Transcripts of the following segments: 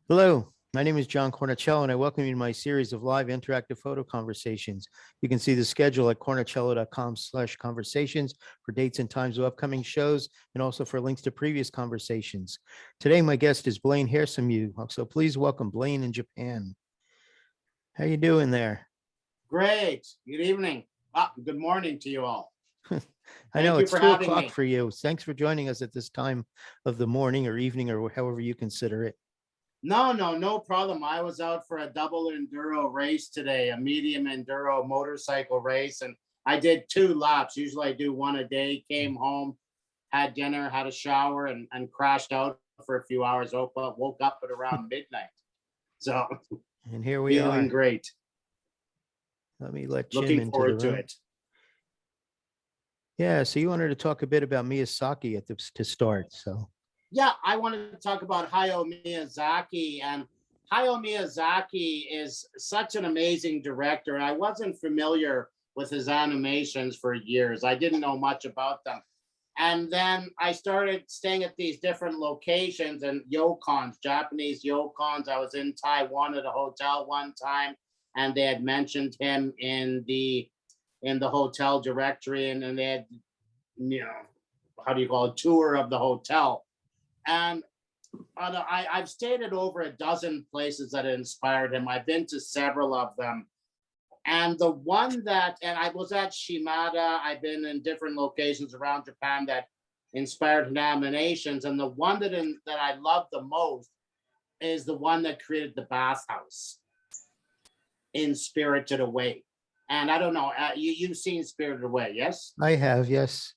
Hello, my name is John Cornicello, and I welcome you to my series of live interactive photo conversations. You can see the schedule at cornicello.com/conversations for dates and times of upcoming shows, and also for links to previous conversations. Today, my guest is Blain Harasymiw, so please welcome Blain in Japan. How you doing there? Great. Good evening. Good morning to you all. I know Thank you it's for 2 having o'clock me. for you. Thanks for joining us at this time of the morning or evening or however you consider it. No problem. I was out for a double enduro race today, a medium enduro motorcycle race, and I did 2 laps. Usually I do one a day. Came home, had dinner, had a shower, and crashed out for a few hours. Woke up at around midnight. So And here we feeling are. great. Let me let Jim Looking into the forward to room. it. Yeah, so you wanted to talk a bit about Miyazaki to start. So Yeah, I wanted to talk about Hayao Miyazaki. And Hayao Miyazaki is such an amazing director. I wasn't familiar with his animations for years. I didn't know much about them. And then I started staying at these different locations and yokons, Japanese yokons. I was in Taiwan at a hotel one time, and they had mentioned him in the hotel directory, and they had, how do you call it, tour of the hotel. And I've stayed at over a dozen places that inspired him. I've been to several of them. And the one that, and I was at Shimada, I've been in different locations around Japan that inspired nominations. And the one that I love the most is the one that created the bathhouse in Spirited Away. And I don't know, you've seen Spirited Away, yes? I have, yes.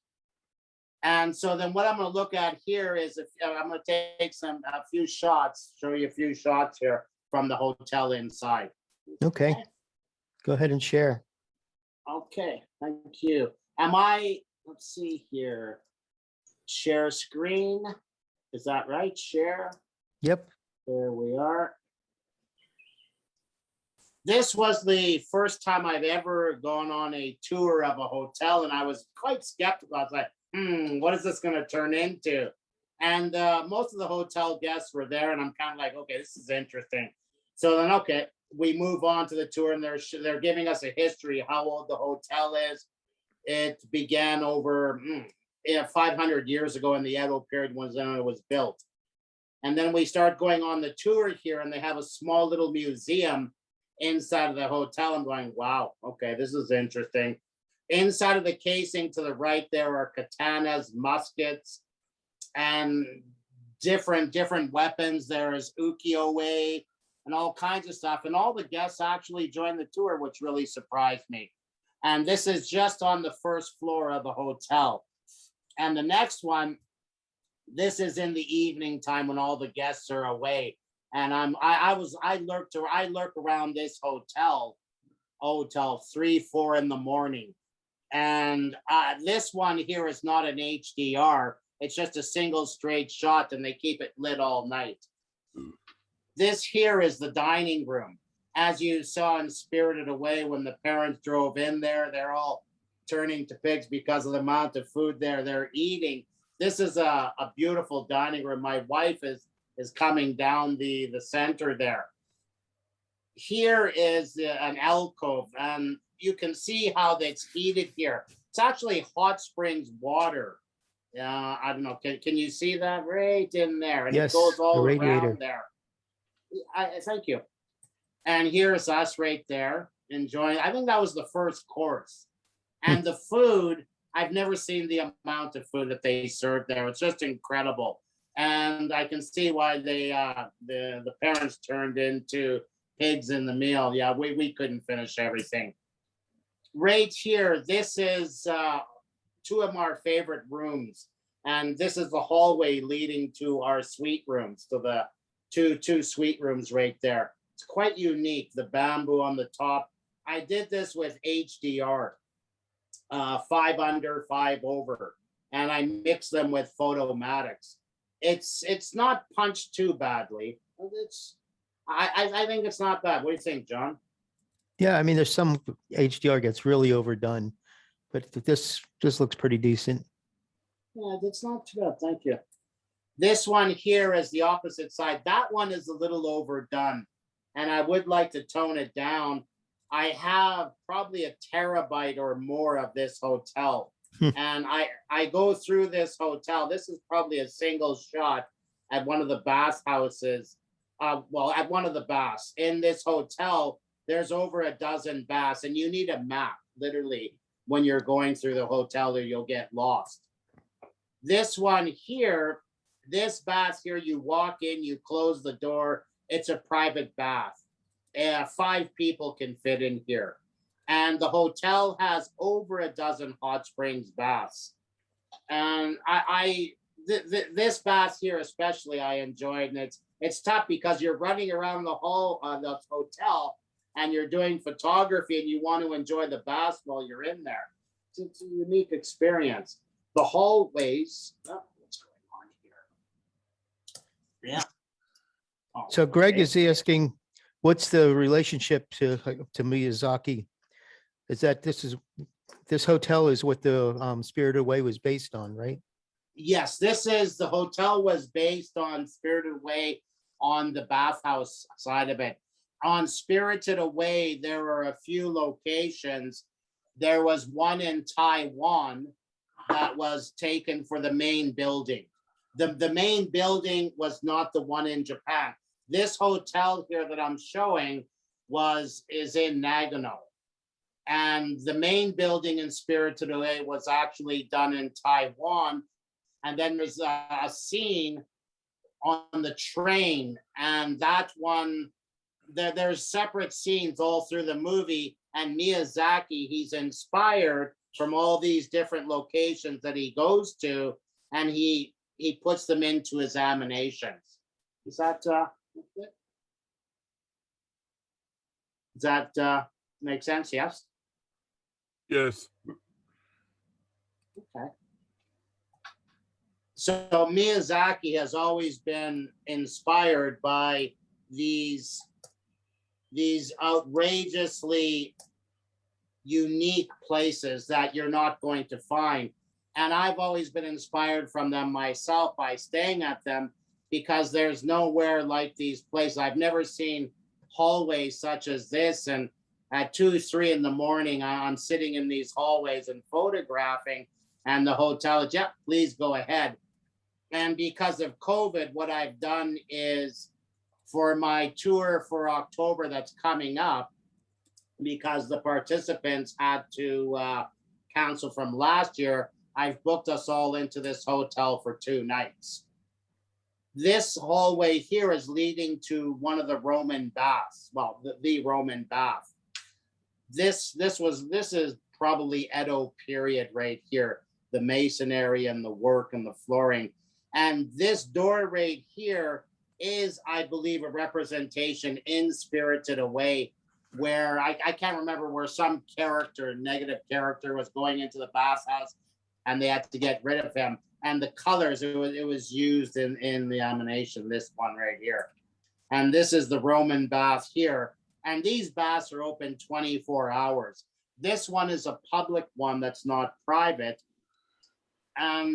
And so then what I'm going to look at here is if I'm going to take a few shots, show you a few shots here from the hotel inside. Okay. Go ahead and share. Okay, thank you. Let's see here, share screen. Is that right? Share. Yep. There we are. This was the first time I've ever gone on a tour of a hotel, and I was quite skeptical. I was like, what is this going to turn into? And most of the hotel guests were there, and I'm kind of like, okay, this is interesting. So then, okay, we move on to the tour, and they're giving us a history, how old the hotel is. It began over 500 years ago in the Edo period when it was built. And then we start going on the tour here, and they have a small little museum inside of the hotel. I'm going, wow, okay, this is interesting. Inside of the casing to the right, there are katanas, muskets, and different weapons. There is ukiyo-e and all kinds of stuff. And all the guests actually joined the tour, which really surprised me. And this is just on the first floor of the hotel. And the next one, this is in the evening time when all the guests are away. And I lurk around this hotel 3, 4 in the morning. And this one here is not an HDR. It's just a single straight shot, and they keep it lit all night. This here is the dining room. As you saw in Spirited Away, when the parents drove in there, they're all turning to pigs because of the amount of food they're eating. This is a beautiful dining room. My wife is coming down the center there. Here is an alcove, and you can see how that's heated here. It's actually hot springs water. I don't know. Can you see that right in there? And Yes, it goes all the radiator. around there. Thank you. And here's us right there enjoying. I think that was the first course. And the food, I've never seen the amount of food that they serve there. It's just incredible. And I can see why the parents turned into pigs in the meal. Yeah, we couldn't finish everything. Right here, this is 2 of our favorite rooms. And this is the hallway leading to our suite rooms, to the two suite rooms right there. It's quite unique, the bamboo on the top. I did this with HDR, 5 under, 5 over, and I mixed them with Photomatics. It's not punched too badly. I think it's not bad. What do you think, John? Yeah, I mean, there's some HDR gets really overdone, but this looks pretty decent. Yeah, that's not too bad. Thank you. This one here is the opposite side. That one is a little overdone, and I would like to tone it down. I have probably a terabyte or more of this hotel, and I go through this hotel. This is probably a single shot at one of the bathhouses. Well, at one of the baths in this hotel, there's over a dozen baths, and you need a map literally when you're going through the hotel, or you'll get lost. This one here, this bath here, you walk in, you close the door. It's a private bath. 5 people can fit in here. And the hotel has over a dozen hot springs baths. And this bath here especially I enjoyed, and it's tough because you're running around the hall of the hotel and you're doing photography and you want to enjoy the bath while you're in there. It's a unique experience. The hallways. Oh, what's going on here? Yeah. So Greg is asking, what's the relationship to Miyazaki? Is that this hotel is what the Spirited Away was based on, right? Yes, the hotel was based on Spirited Away on the bathhouse side of it. On Spirited Away, there are a few locations. There was one in Taiwan that was taken for the main building. The main building was not the one in Japan. This hotel here that I'm showing is in Nagano. And the main building in Spirited Away was actually done in Taiwan. And then there's a scene on the train, and that one, there's separate scenes all through the movie. And Miyazaki, he's inspired from all these different locations that he goes to, and he puts them into his animations. Does that make sense? Yes. Yes. Okay. So Miyazaki has always been inspired by these outrageously unique places that you're not going to find. And I've always been inspired from them myself by staying at them, because there's nowhere like these places. I've never seen hallways such as this. And at 2, 3 in the morning, I'm sitting in these hallways and photographing, and the hotel, yeah, please go ahead. And because of COVID, what I've done is, for my tour for October that's coming up, because the participants had to cancel from last year, I've booked us all into this hotel for 2 nights. This hallway here is leading to one of the Roman baths. Well, the Roman bath. This is probably Edo period right here. The masonry and the work and the flooring. And this door right here is, I believe, a representation in Spirited Away, where I can't remember, where some negative character was going into the bathhouse and they had to get rid of him. And the colors, it was used in the animation, this one right here. And this is the Roman bath here. And these baths are open 24 hours. This one is a public one that's not private.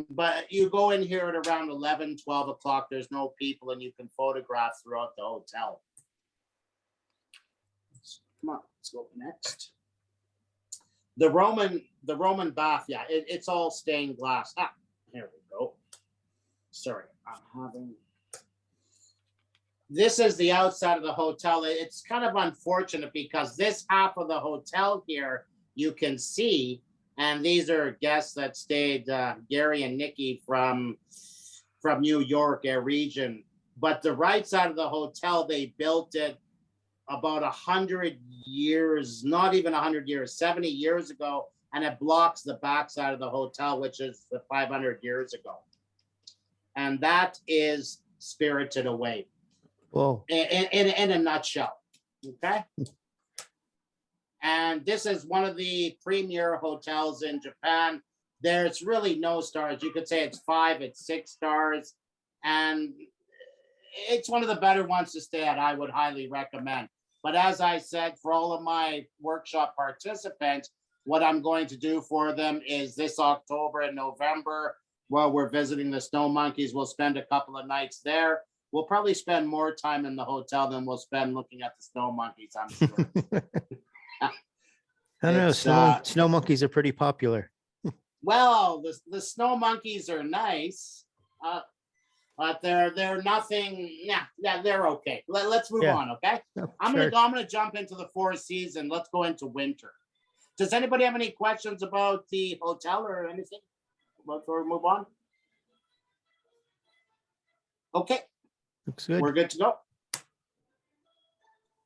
But you go in here at around 11, 12 o'clock, there's no people, and you can photograph throughout the hotel. Come on, let's go next. The Roman bath, yeah, it's all stained glass. Here we go. Sorry, this is the outside of the hotel. It's kind of unfortunate because this half of the hotel here you can see, and these are guests that stayed, Gary and Nikki from New York region. But the right side of the hotel, they built it about 100 years, not even 100 years, 70 years ago, and it blocks the backside of the hotel, which is the 500 years ago. And that is Spirited Away. Whoa. In a nutshell. Okay. And this is one of the premier hotels in Japan. There's really no stars. You could say it's 5, it's 6 stars. And it's one of the better ones to stay at. I would highly recommend. But as I said, for all of my workshop participants, what I'm going to do for them is this October and November, while we're visiting the snow monkeys. We'll spend a couple of nights there. We'll probably spend more time in the hotel than we'll spend looking at the snow monkeys, I'm sure. I don't know. It's, Snow monkeys are pretty popular. Well, the snow monkeys are nice, but they're nothing. Yeah, they're okay. Let's move Yeah. on, okay? Oh, I'm sure. gonna jump into the fourth season. Let's go into winter. Does anybody have any questions about the hotel or anything before we move on? Okay, Looks good. we're good to go.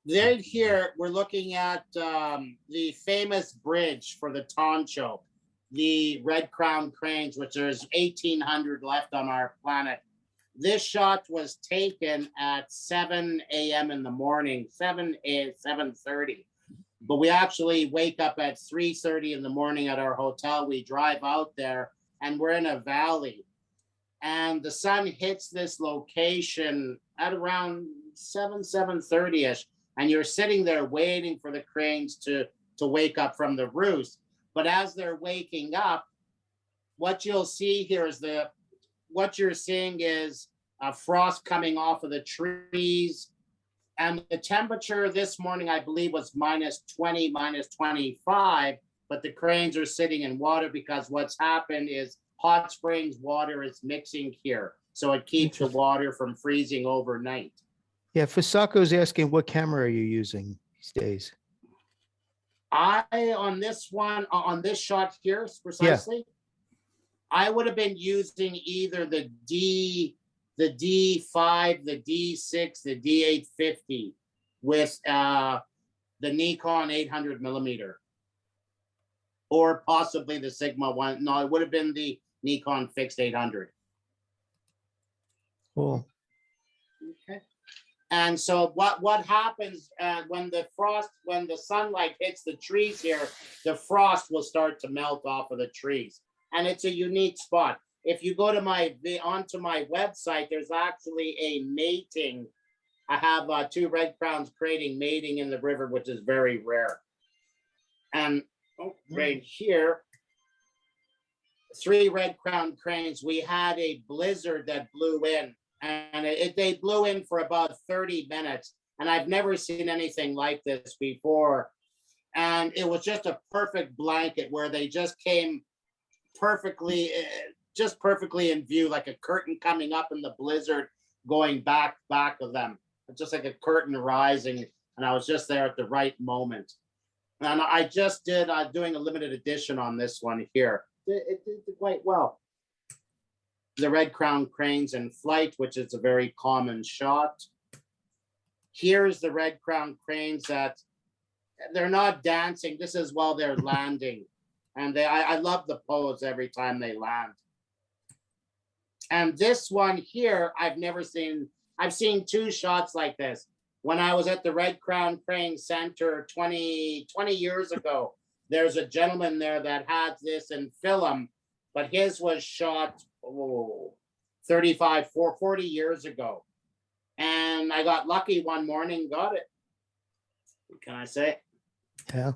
Then here we're looking at the famous bridge for the Toncho, the red crown cranes, which there's 1,800 left on our planet. This shot was taken at 7 a.m. in the morning, 7:30. But we actually wake up at 3:30 in the morning at our hotel. We drive out there and we're in a valley. And the sun hits this location at around 7:30-ish. And you're sitting there waiting for the cranes to wake up from the roost. But as they're waking up, what you'll see here is what you're seeing is frost coming off of the trees. And the temperature this morning, I believe, was -20, -25. But the cranes are sitting in water because what's happened is hot springs water is mixing here. So it keeps the water from freezing overnight. Yeah, Fusako's asking what camera are you using these days? On this one, on this shot here precisely, I would have been using either the D5, the D6, the D850 with the Nikon 800 millimeter, or possibly the Sigma one. No, it would have been the Nikon fixed 800. Cool. Okay. And so what happens when the sunlight hits the trees here, the frost will start to melt off of the trees, and it's a unique spot. If you go to onto my website, there's actually a mating. I have 2 red crowns mating in the river, which is very rare. And right here, 3 red crown cranes. We had a blizzard that blew in, and they blew in for about 30 minutes. And I've never seen anything like this before. And it was just a perfect blanket where they just came perfectly in view, like a curtain coming up in the blizzard, going back of them, just like a curtain rising. And I was just there at the right moment. And I just did doing a limited edition on this one here. It did quite well. The red crown cranes in flight, which is a very common shot. Here's the red crown cranes that they're not dancing. This is while they're landing. And I love the pose every time they land. And this one here, I've seen 2 shots like this. When I was at the Red Crown Crane Center 20 years ago, there's a gentleman there that had this in film, but his was shot 40 years ago. And I got lucky one morning, got it. What can I say? Yeah.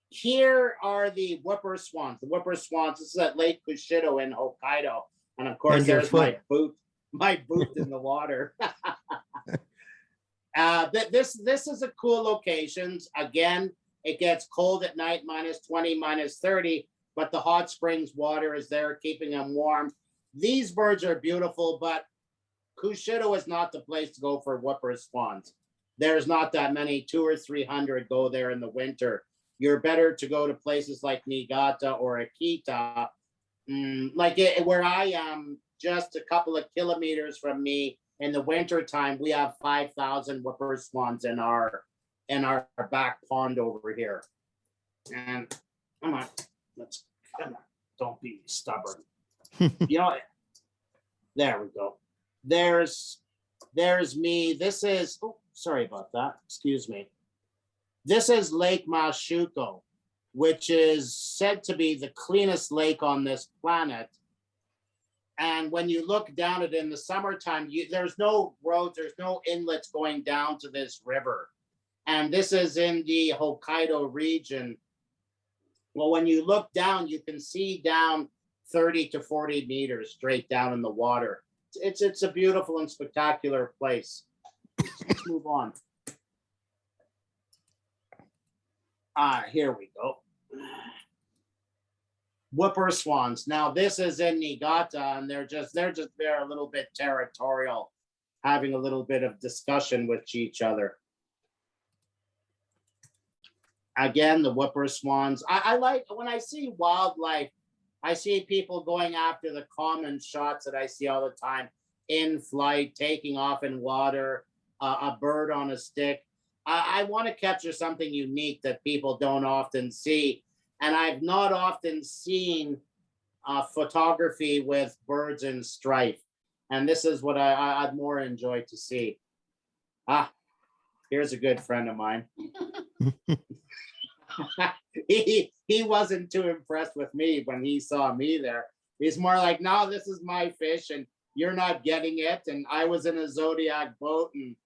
Here are the whooper swans. The whooper swans, this is at Lake Kushido in Hokkaido. And of course, And your there's my boot in the water. This is a cool location. Again, it gets cold at night, -20, -30, but the hot springs water is there keeping them warm. These birds are beautiful, but Kushido is not the place to go for whooper swans. There's not that many, 200 or 300 go there in the winter. You're better to go to places like Niigata or Akita. Where I am, just a couple of kilometers from me, in the winter time, we have 5,000 whooper swans in our back pond over here. And come on, don't be stubborn. There we go. There's me. This is, sorry about that. Excuse me. This is Lake Mashuko, which is said to be the cleanest lake on this planet. And when you look down it in the summertime, there's no roads, there's no inlets going down to this river. And this is in the Hokkaido region. Well, when you look down, you can see down 30 to 40 meters straight down in the water. It's a beautiful and spectacular place. Let's move on. Here we go. Whooper swans. Now this is in Niigata, and they're there a little bit territorial, having a little bit of discussion with each other. Again, the whooper swans. I like when I see wildlife, I see people going after the common shots that I see all the time: in flight, taking off in water, a bird on a stick. I want to capture something unique that people don't often see. And I've not often seen photography with birds in strife. And this is what I'd more enjoy to see. Here's a good friend of mine. he wasn't too impressed with me when he saw me there. He's more like, no, this is my fish and you're not getting it. And I was in a Zodiac boat and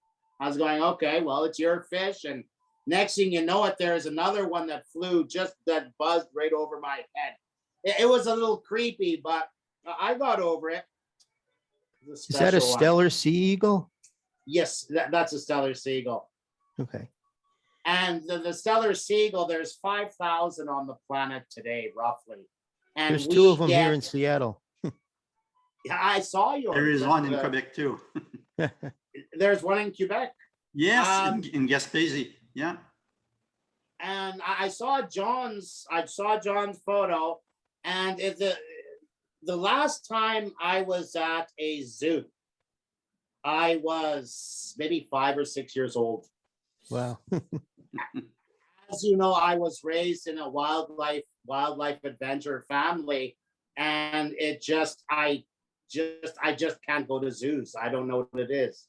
I was going, okay, well, it's your fish. And next thing you know it, there's another one that flew that buzzed right over my head. It was a little creepy, but I got over it. Is that a Stellar sea eagle? Yes, that's a Stellar seagull. Okay. And the Stellar seagull, there's 5,000 on the planet today, roughly. And there's two of them here in Seattle. I saw yours. There is one in Quebec too. There's one in Quebec. Yes, in Gaspésie. Yeah. And I saw John's photo, and the last time I was at a zoo, I was maybe 5 or 6 years old. Wow. As you know, I was raised in a wildlife adventure family, and I just can't go to zoos. I don't know what it is.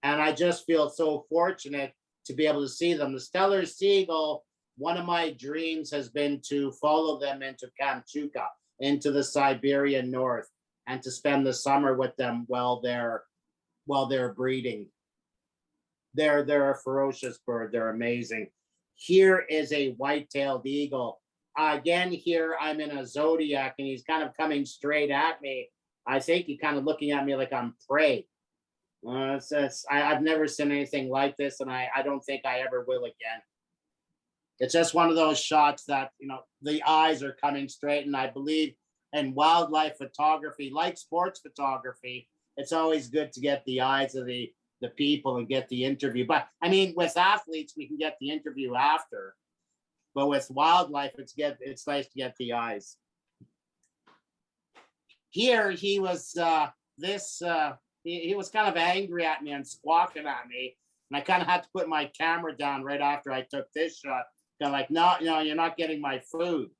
And I just feel so fortunate to be able to see them. The Stellar seagull, one of my dreams has been to follow them into Kamchatka, into the Siberian North, and to spend the summer with them while they're breeding. They're a ferocious bird. They're amazing. Here is a white-tailed eagle. Again, here I'm in a Zodiac, and he's kind of coming straight at me. I think he's kind of looking at me like I'm prey. I've never seen anything like this, and I don't think I ever will again. It's just one of those shots that, the eyes are coming straight, and I believe in wildlife photography, like sports photography, it's always good to get the eyes of the people and get the interview. But I mean, with athletes, we can get the interview after, but with wildlife, it's nice to get the eyes. Here, he was he was kind of angry at me and squawking at me, and I kind of had to put my camera down right after I took this shot. Kind of like, no, you're not getting my food.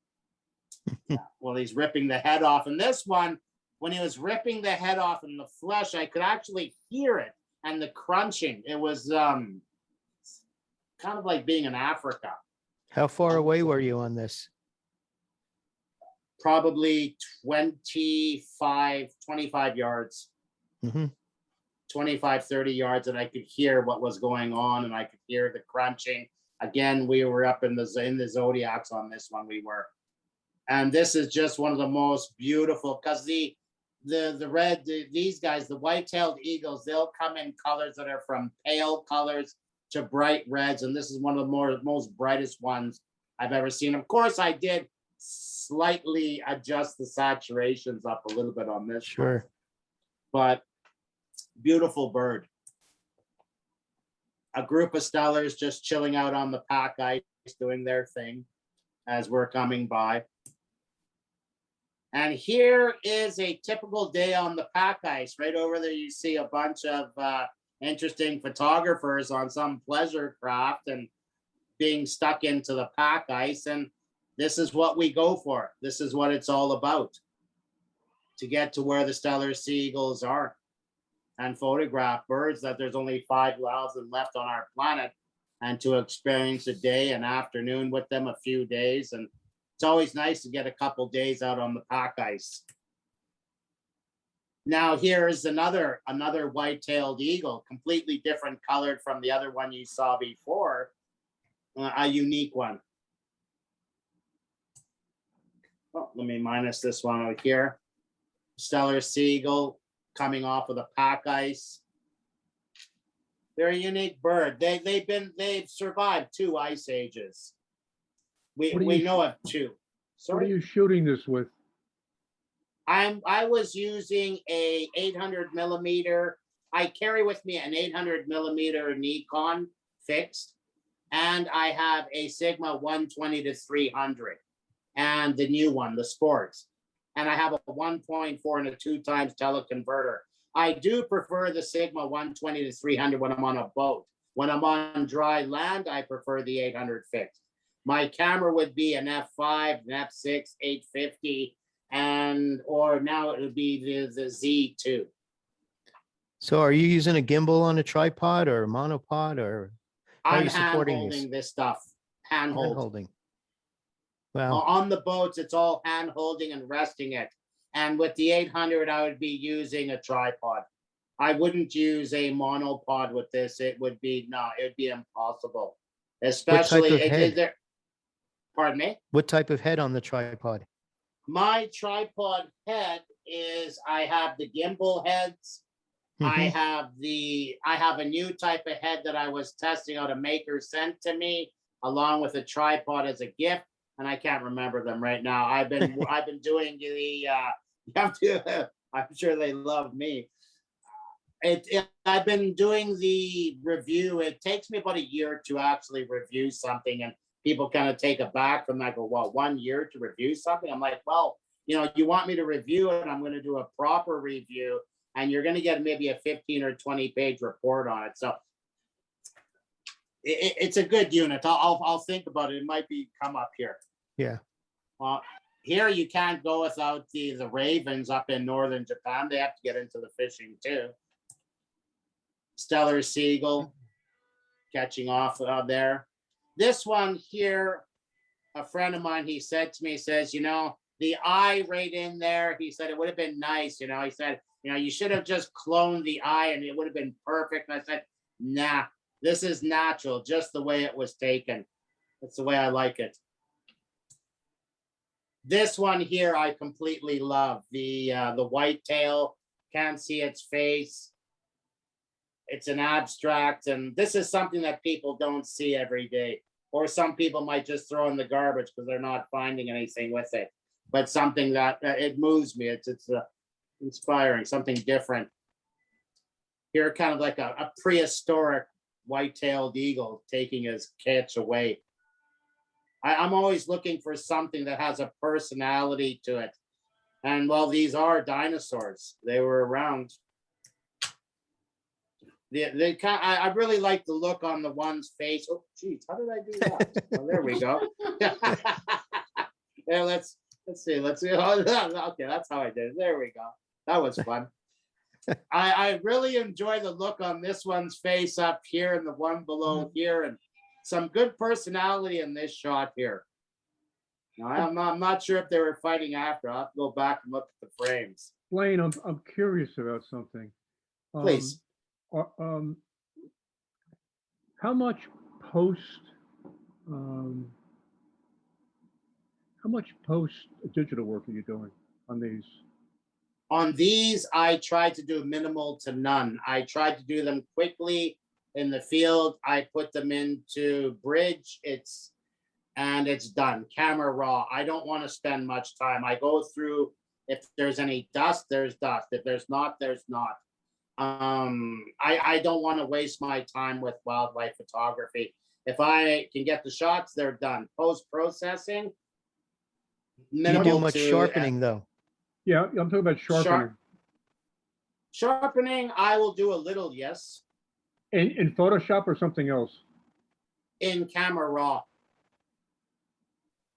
Well, he's ripping the head off, and this one, when he was ripping the head off in the flesh, I could actually hear it and the crunching. It was kind of like being in Africa. How far away were you on this? Probably 25 yards. Mm-hmm. 25, 30 yards, and I could hear what was going on, and I could hear the crunching. Again, we were up in the Zodiacs on this one. We were, and this is just one of the most beautiful, because these guys, the white-tailed eagles, they'll come in colors that are from pale colors to bright reds, and this is one of the most brightest ones I've ever seen. Of course, I did slightly adjust the saturations up a little bit on this. Sure. But beautiful bird. A group of stellars just chilling out on the pack ice, doing their thing as we're coming by. And here is a typical day on the pack ice. Right over there, you see a bunch of interesting photographers on some pleasure craft and being stuck into the pack ice. And this is what we go for. This is what it's all about, to get to where the Stellar seagulls are and photograph birds that there's only 5,000 left on our planet, and to experience a day and afternoon with them, a few days. And it's always nice to get a couple days out on the pack ice. Now here is another white-tailed eagle, completely different colored from the other one you saw before, a unique one. Oh, let me minus this one over here. Stellar Seagull coming off of the pack ice. They're a unique bird. They've survived 2 ice ages. What do We you know of 2. What are Sorry, you shooting this with? I was using a 800 millimeter. I carry with me an 800 millimeter Nikon fixed, and I have a Sigma 120 to 300, and the new one, the Sports, and I have a 1.4 and a 2 times teleconverter. I do prefer the Sigma 120 to 300 when I'm on a boat. When I'm on dry land, I prefer the 800 fixed. My camera would be an f5, an f6, 850, or now it would be the Z2. So are you using a gimbal on a tripod or a monopod, or how are I'm you hand supporting holding this? this stuff. Hand hold. Holding. Wow. On the boats, it's all hand holding and resting it. And with the 800, I would be using a tripod. I wouldn't use a monopod with this. It would be impossible. Especially, of head? Pardon me? What type of head on the tripod? My tripod head is, I have the gimbal heads. Mhm. I have a new type of head that I was testing out. A maker sent to me along with a tripod as a gift, and I can't remember them right now. I've been doing the I'm sure they love me. I've been doing the review. It takes me about a year to actually review something, and people kind of take it back from that. I go, well, 1 year to review something? I'm like, well, you want me to review it, I'm going to do a proper review, and you're going to get maybe a 15 or 20 page report on it. So it's a good unit. I'll think about it. It might come up here. Yeah. Well, here you can't go without the ravens up in northern Japan. They have to get into the fishing too. Stellar Seagull catching off there. This one here, a friend of mine, he said to me, he says, the eye right in there, he said, it would have been nice, he said, you should have just cloned the eye and it would have been perfect. And I said, nah, this is natural, just the way it was taken. That's the way I like it. This one here, I completely love. The whitetail, can't see its face. It's an abstract, and this is something that people don't see every day. Or some people might just throw in the garbage because they're not finding anything with it. But something that it moves me. It's inspiring, something different. Here, kind of like a prehistoric white-tailed eagle taking his catch away. I'm always looking for something that has a personality to it. And well, these are dinosaurs. They were around. I really like the look on the one's face. Oh, geez, how did I do that? Oh, there we go. Yeah, let's see. Oh, okay, that's how I did it. There we go. That was fun. I really enjoy the look on this one's face up here and the one below here, and some good personality in this shot here. Now, I'm not sure if they were fighting after. I'll have to go back and look at the frames. Blain, I'm curious about something. Please. How much post digital work are you doing on these? On these, I tried to do minimal to none. I tried to do them quickly in the field. I put them into bridge. It's done. Camera raw. I don't want to spend much time. I go through. If there's any dust, there's dust. If there's not, there's not. I don't want to waste my time with wildlife photography. If I can get the shots, they're done. Post-processing, minimal. Do you do much sharpening though? Yeah, I'm talking about sharpening. Sharpening, I will do a little, yes. In Photoshop or something else? In Camera Raw.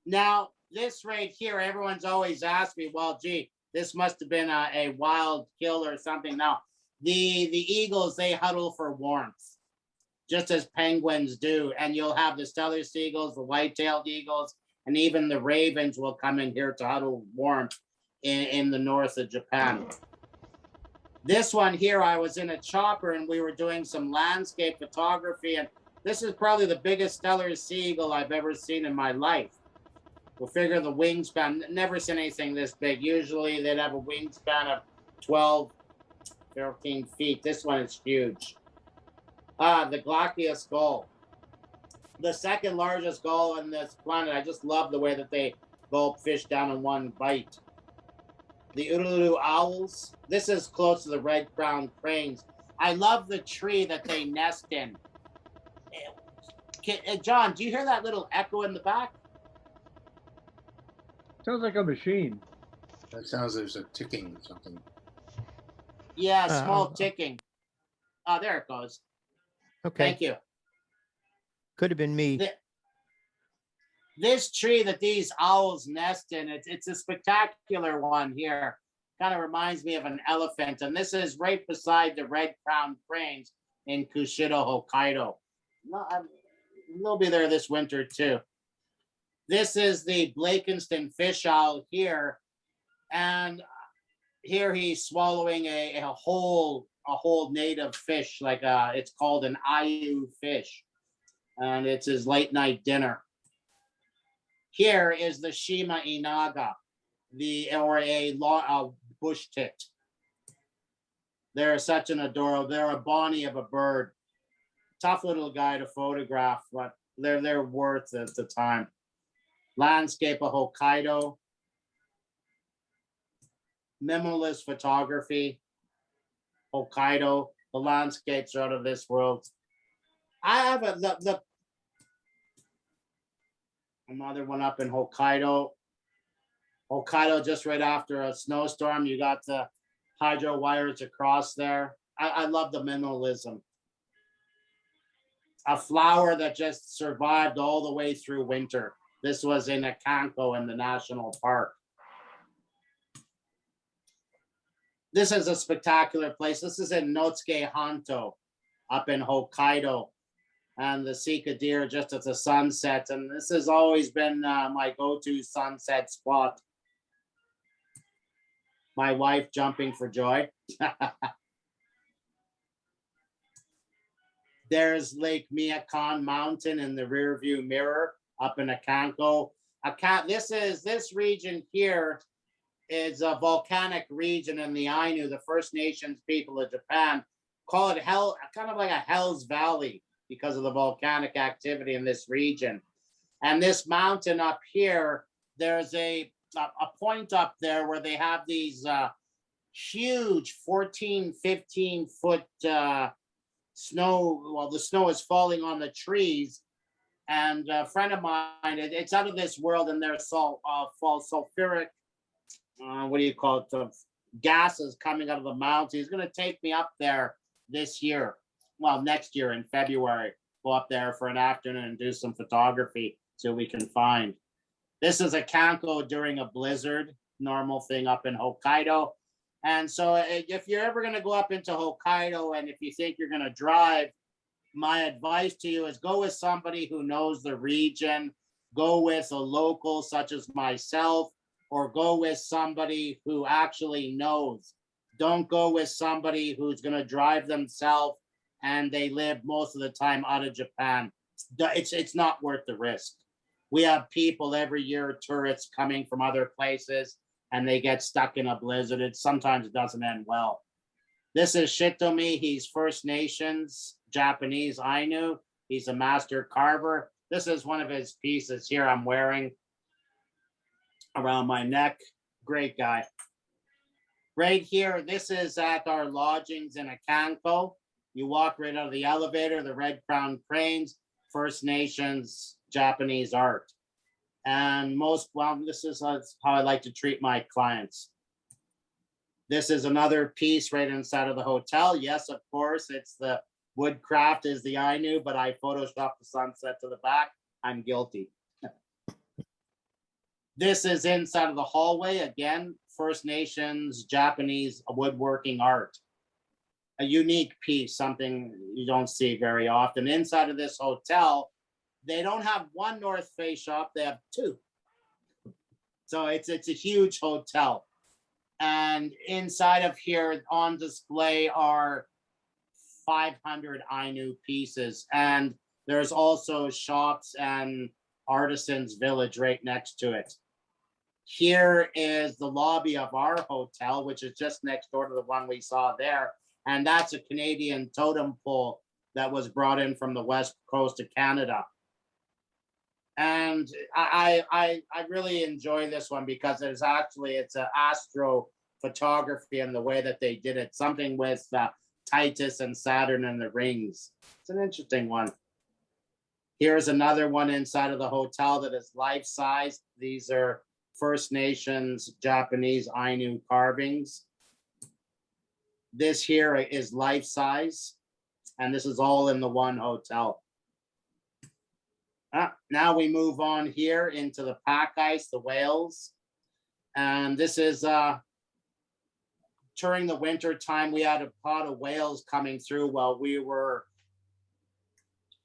Now, this right here, everyone's always asked me, well, gee, this must have been a wild kill or something. Now, the eagles, they huddle for warmth, just as penguins do. And you'll have the stellar seagulls, the white-tailed eagles, and even the ravens will come in here to huddle warmth in the north of Japan. This one here, I was in a chopper and we were doing some landscape photography, and this is probably the biggest stellar seagull I've ever seen in my life. We'll figure the wingspan. Never seen anything this big. Usually they'd have a wingspan of 12, 13 feet. This one is huge. The Glaucia skull. The second largest gull on this planet. I just love the way that they gulp fish down in one bite. The Uluru owls. This is close to the red-crowned cranes. I love the tree that they nest in. John, do you hear that little echo in the back? Sounds like a machine. That sounds there's a ticking or something. Yeah, small ticking. Oh, there it goes. Okay, Thank you. could have been me. This tree that these owls nest in, it's a spectacular one here. Kind of reminds me of an elephant. And this is right beside the red-crowned cranes in Kushido, Hokkaido. They'll be there this winter too. This is the Blakenston fish owl here. And here he's swallowing a whole native fish, like it's called an ayu fish. And it's his late night dinner. Here is the Shima Inaga, or a bush tit. They're such an adorable, they're a bonnie of a bird. Tough little guy to photograph, but they're worth the time. Landscape of Hokkaido. Minimalist photography. Hokkaido, the landscapes are out of this world. I have another one up in Hokkaido. Hokkaido, just right after a snowstorm, you got the hydro wires across there. I love the minimalism. A flower that just survived all the way through winter. This was in Akanko in the national park. This is a spectacular place. This is in Notsuke Hanto up in Hokkaido. And the Sika deer just at the sunset. And this has always been my go-to sunset spot. My wife jumping for joy. There's Lake Miyakon Mountain in the rear view mirror up in Akanko. This region here is a volcanic region in the Ainu, the First Nations people of Japan, call it hell, kind of like a Hell's Valley because of the volcanic activity in this region. And this mountain up here, there's a point up there where they have these huge 14, 15 foot snow. Well, the snow is falling on the trees. And a friend of mine, it's out of this world, and there's sulfuric, what do you call it? The gases coming out of the mountain. He's going to take me up there this year. Well, next year in February, go up there for an afternoon and do some photography so we can find. This is a Kanko during a blizzard, normal thing up in Hokkaido. And so if you're ever going to go up into Hokkaido and if you think you're going to drive, my advice to you is go with somebody who knows the region, go with a local such as myself, or go with somebody who actually knows. Don't go with somebody who's going to drive themselves and they live most of the time out of Japan. It's not worth the risk. We have people every year, tourists coming from other places, and they get stuck in a blizzard. Sometimes it doesn't end well. This is Shitomi. He's First Nations, Japanese Ainu. He's a master carver. This is one of his pieces here I'm wearing around my neck. Great guy. Right here, this is at our lodgings in Akanko. You walk right out of the elevator, the red crown cranes, First Nations, Japanese art. And this is how I like to treat my clients. This is another piece right inside of the hotel. Yes, of course, it's the woodcraft is the Ainu, but I photoshopped the sunset to the back. I'm guilty. This is inside of the hallway. Again, First Nations, Japanese woodworking art. A unique piece, something you don't see very often. Inside of this hotel, they don't have one North Face shop, they have two. So it's a huge hotel. And inside of here on display are 500 Ainu pieces. And there's also shops and artisans village right next to it. Here is the lobby of our hotel, which is just next door to the one we saw there. And that's a Canadian totem pole that was brought in from the west coast of Canada. And I really enjoy this one because it's an astrophotography and the way that they did it, something with Titus and Saturn and the rings. It's an interesting one. Here's another one inside of the hotel that is life-size. These are First Nations, Japanese Ainu carvings. This here is life-size, and this is all in the one hotel. Now we move on here into the pack ice, the whales. And this is during the winter time, we had a pot of whales coming through while we were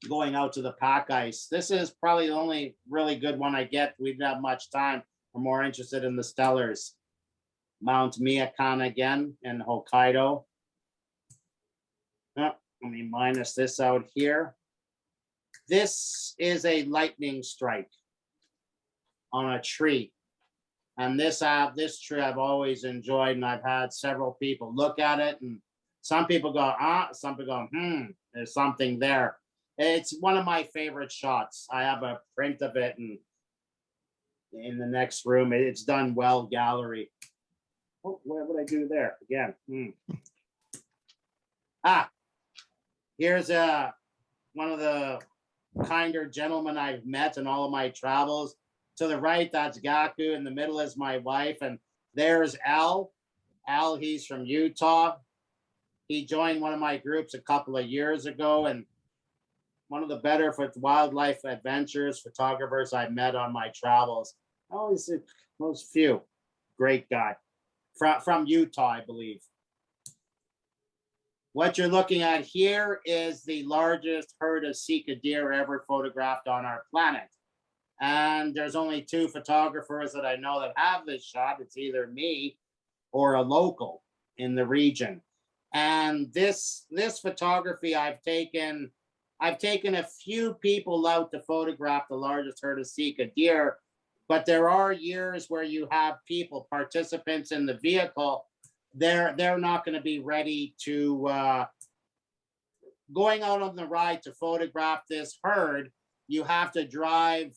going out to the pack ice. This is probably the only really good one I get. We didn't have much time. We're more interested in the stellars. Mount Miyakan again in Hokkaido. Let me minus this out here. This is a lightning strike on a tree. And this tree I've always enjoyed, and I've had several people look at it, and some people go, some people go, there's something there. It's one of my favorite shots. I have a print of it in the next room. It's done well, gallery. Oh, what would I do there? Again. Here's one of the kinder gentlemen I've met in all of my travels. To the right, that's Gaku. In the middle is my wife. And there's Al. Al, he's from Utah. He joined one of my groups a couple of years ago, and one of the better for wildlife adventures photographers I met on my travels. Always most few. Great guy. From Utah, I believe. What you're looking at here is the largest herd of Sika deer ever photographed on our planet. And there's only two photographers that I know that have this shot. It's either me or a local in the region. And this photography I've taken a few people out to photograph the largest herd of Sika deer, but there are years where you have people, participants in the vehicle, they're not going to be ready to going out on the ride to photograph this herd. You have to drive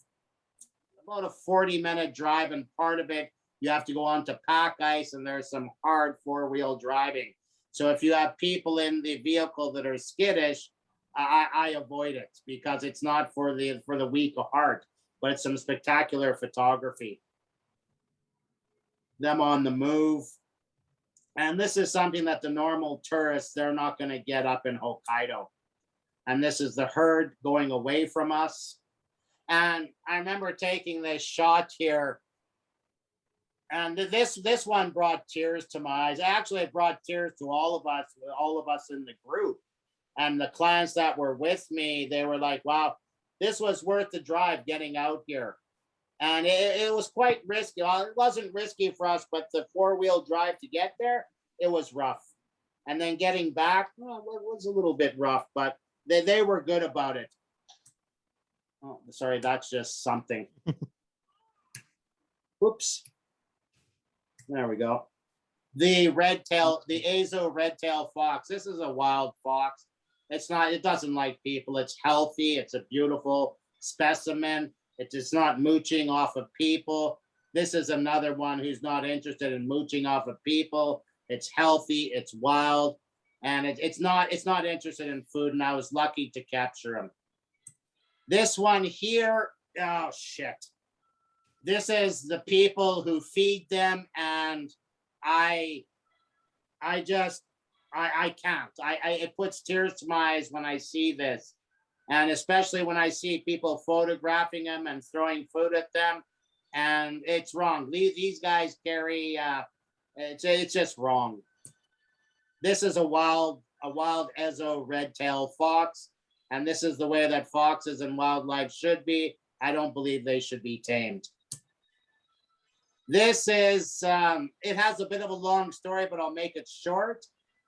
about a 40-minute drive, and part of it you have to go onto pack ice, and there's some hard four-wheel driving. So if you have people in the vehicle that are skittish, I avoid it because it's not for the weak of heart, but it's some spectacular photography. Them on the move. And this is something that the normal tourists, they're not going to get up in Hokkaido. And this is the herd going away from us. And I remember taking this shot here. And this one brought tears to my eyes. Actually, it brought tears to all of us in the group. And the clients that were with me, they were like, wow, this was worth the drive getting out here. And it was quite risky. Well, it wasn't risky for us, but the four-wheel drive to get there, it was rough. And then getting back, well, it was a little bit rough, but they were good about it. Oh, sorry, that's just something. Whoops. There we go. The Azo red-tailed fox. This is a wild fox. It doesn't like people. It's healthy. It's a beautiful specimen. It's not mooching off of people. This is another one who's not interested in mooching off of people. It's healthy, it's wild, and it's not interested in food, and I was lucky to capture him. This one here, oh shit. This is the people who feed them, and I can't. It puts tears to my eyes when I see this. And especially when I see people photographing them and throwing food at them, and it's wrong. These guys carry, it's just wrong. This is a wild Ezo red-tailed fox, and this is the way that foxes and wildlife should be. I don't believe they should be tamed. This is, it has a bit of a long story, but I'll make it short.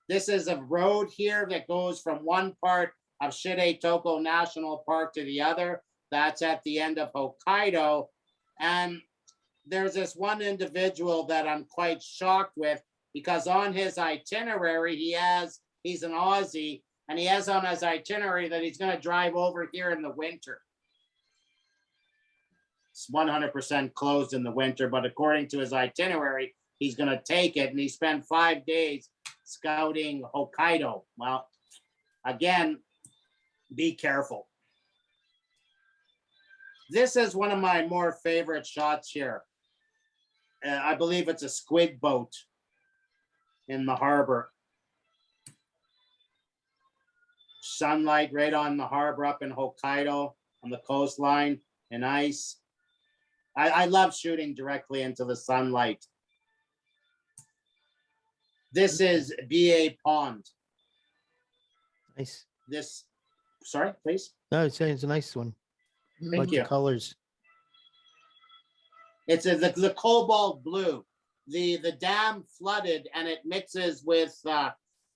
This is a road here that goes from one part of Shirei-Toko National Park to the other. That's at the end of Hokkaido. And there's this one individual that I'm quite shocked with, because on his itinerary, he's an Aussie, and he has on his itinerary that he's going to drive over here in the winter. It's 100% closed in the winter, but according to his itinerary, he's going to take it, and he spent 5 days scouting Hokkaido. Well, again, be careful. This is one of my more favorite shots here. I believe it's a squid boat in the harbor. Sunlight right on the harbor up in Hokkaido on the coastline and ice. I love shooting directly into the sunlight. This is BA Pond. Nice. Sorry, please. No, it's a nice one. Thank Like you. the colors. It's the cobalt blue. The dam flooded and it mixes with,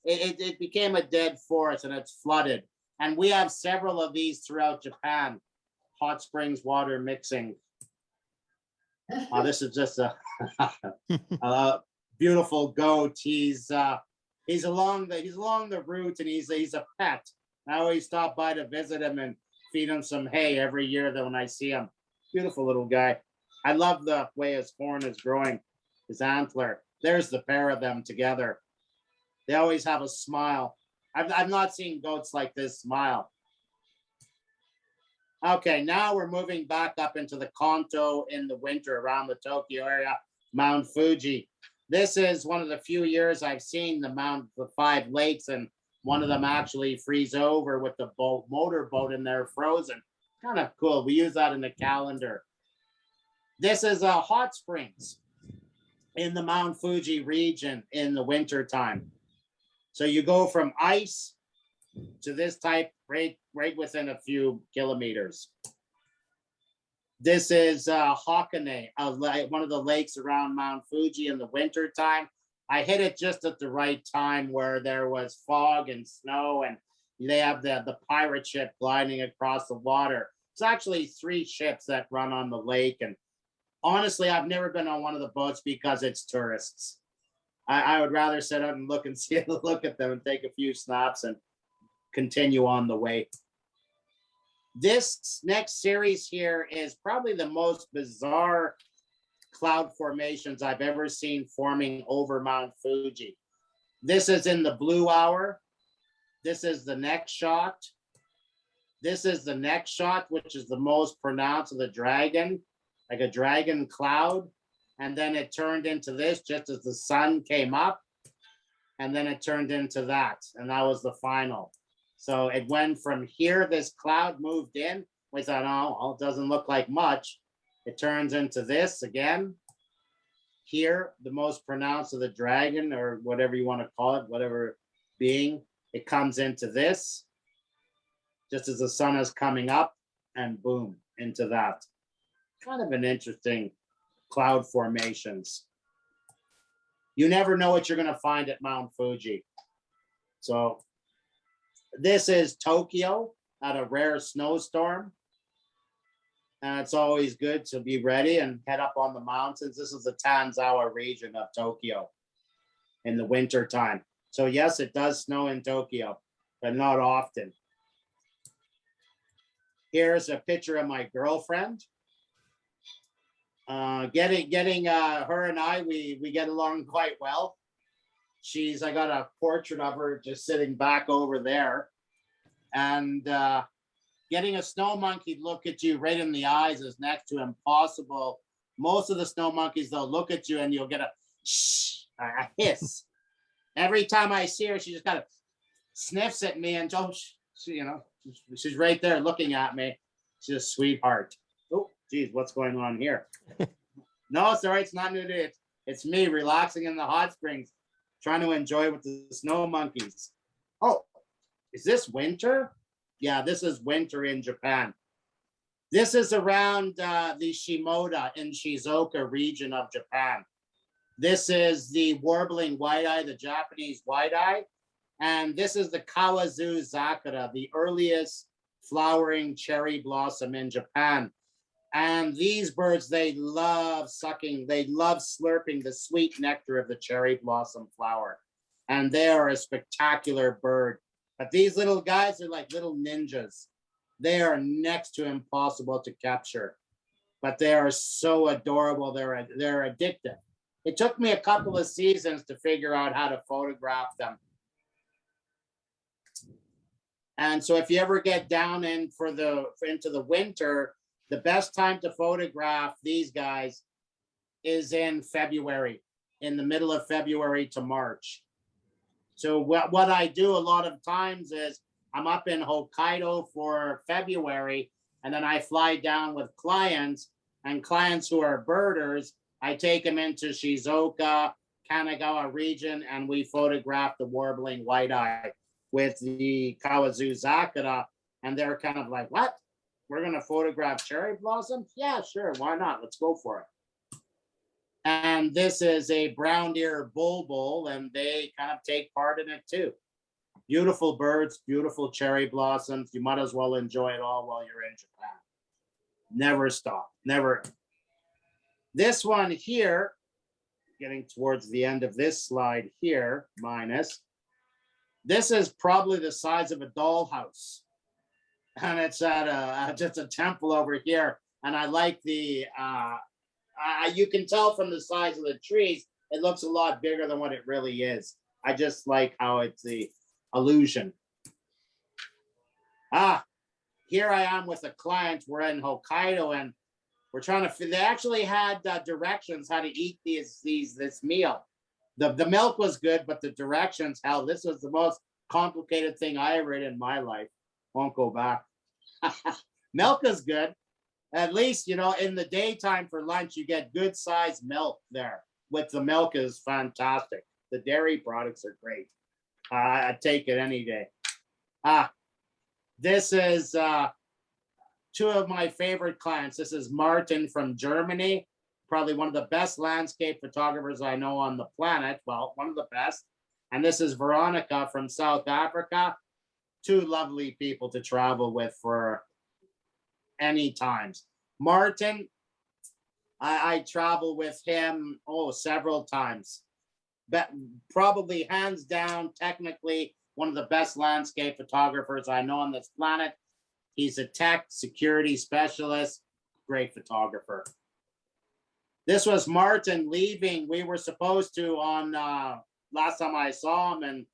it became a dead forest and it's flooded. And we have several of these throughout Japan. Hot springs water mixing. This is just a beautiful goat. He's along the route, and he's a pet. I always stop by to visit him and feed him some hay every year when I see him. Beautiful little guy. I love the way his horn is growing, his antler. There's the pair of them together. They always have a smile. I've not seen goats like this smile. Okay, now we're moving back up into the Kanto in the winter around the Tokyo area, Mount Fuji. This is one of the few years I've seen the 5 lakes, and one of them actually freeze over with the motorboat in there frozen. Kind of cool. We use that in the calendar. This is hot springs in the Mount Fuji region in the winter time. So you go from ice to this type right within a few kilometers. This is Hakone, one of the lakes around Mount Fuji in the winter time. I hit it just at the right time where there was fog and snow, and they have the pirate ship gliding across the water. It's actually 3 ships that run on the lake, and honestly, I've never been on one of the boats because it's tourists. I would rather sit out and look at them and take a few snaps and continue on the way. This next series here is probably the most bizarre cloud formations I've ever seen forming over Mount Fuji. This is in the blue hour. This is the next shot. This is the next shot, which is the most pronounced of the dragon, like a dragon cloud. And then it turned into this just as the sun came up. And then it turned into that. And that was the final. So it went from here, this cloud moved in. We thought, oh, it doesn't look like much. It turns into this again. Here, the most pronounced of the dragon, or whatever you want to call it, whatever being, it comes into this, just as the sun is coming up, and boom, into that. Kind of an interesting cloud formations. You never know what you're going to find at Mount Fuji. So this is Tokyo at a rare snowstorm. And it's always good to be ready and head up on the mountains. This is the Tanzawa region of Tokyo in the winter time. So yes, it does snow in Tokyo, but not often. Here's a picture of my girlfriend. Getting her and I, we get along quite well. I got a portrait of her just sitting back over there. And getting a snow monkey to look at you right in the eyes is next to impossible. Most of the snow monkeys, they'll look at you and you'll get a hiss. Every time I see her, she just kind of sniffs at me and she's right there looking at me. She's a sweetheart. Oh, geez, what's going on here? No, sorry, it's not nudity. It's me relaxing in the hot springs, trying to enjoy with the snow monkeys. Oh, is this winter? Yeah, this is winter in Japan. This is around the Shimoda in Shizuoka region of Japan. This is the warbling white-eye, the Japanese white-eye. And this is the Kawazu Zakura, the earliest flowering cherry blossom in Japan. And these birds, they love sucking, they love slurping the sweet nectar of the cherry blossom flower. And they are a spectacular bird. But these little guys are like little ninjas. They are next to impossible to capture, but they are so adorable. They're addictive. It took me a couple of seasons to figure out how to photograph them. And so if you ever get down into the winter, the best time to photograph these guys is in February, in the middle of February to March. So what I do a lot of times is I'm up in Hokkaido for February, and then I fly down with clients, and clients who are birders, I take them into Shizuoka, Kanagawa region, and we photograph the warbling white-eye with the Kawazuzakura, and they're kind of like, what? We're going to photograph cherry blossoms? Yeah, sure. Why not? Let's go for it. And this is a brown ear bulbul, and they kind of take part in it too. Beautiful birds, beautiful cherry blossoms. You might as well enjoy it all while you're in Japan. Never stop, never. This one here, getting towards the end of this slide here, minus, this is probably the size of a dollhouse. And it's at just a temple over here. And I like the, you can tell from the size of the trees, it looks a lot bigger than what it really is. I just like how it's the illusion. Here I am with a client. We're in Hokkaido, and we're trying to. They actually had directions how to eat this meal. The milk was good, but the directions, hell, this was the most complicated thing I ever ate in my life. Won't go back. Milk is good. At least, in the daytime for lunch, you get good sized milk there. With the milk is fantastic. The dairy products are great. I take it any day. This is two of my favorite clients. This is Martin from Germany, probably one of the best landscape photographers I know on the planet. Well, one of the best. And this is Veronica from South Africa. Two lovely people to travel with for any times. Martin, I travel with him, several times. But probably hands down, technically, one of the best landscape photographers I know on this planet. He's a tech security specialist, great photographer. This was Martin leaving. We were supposed to on, last time I saw him in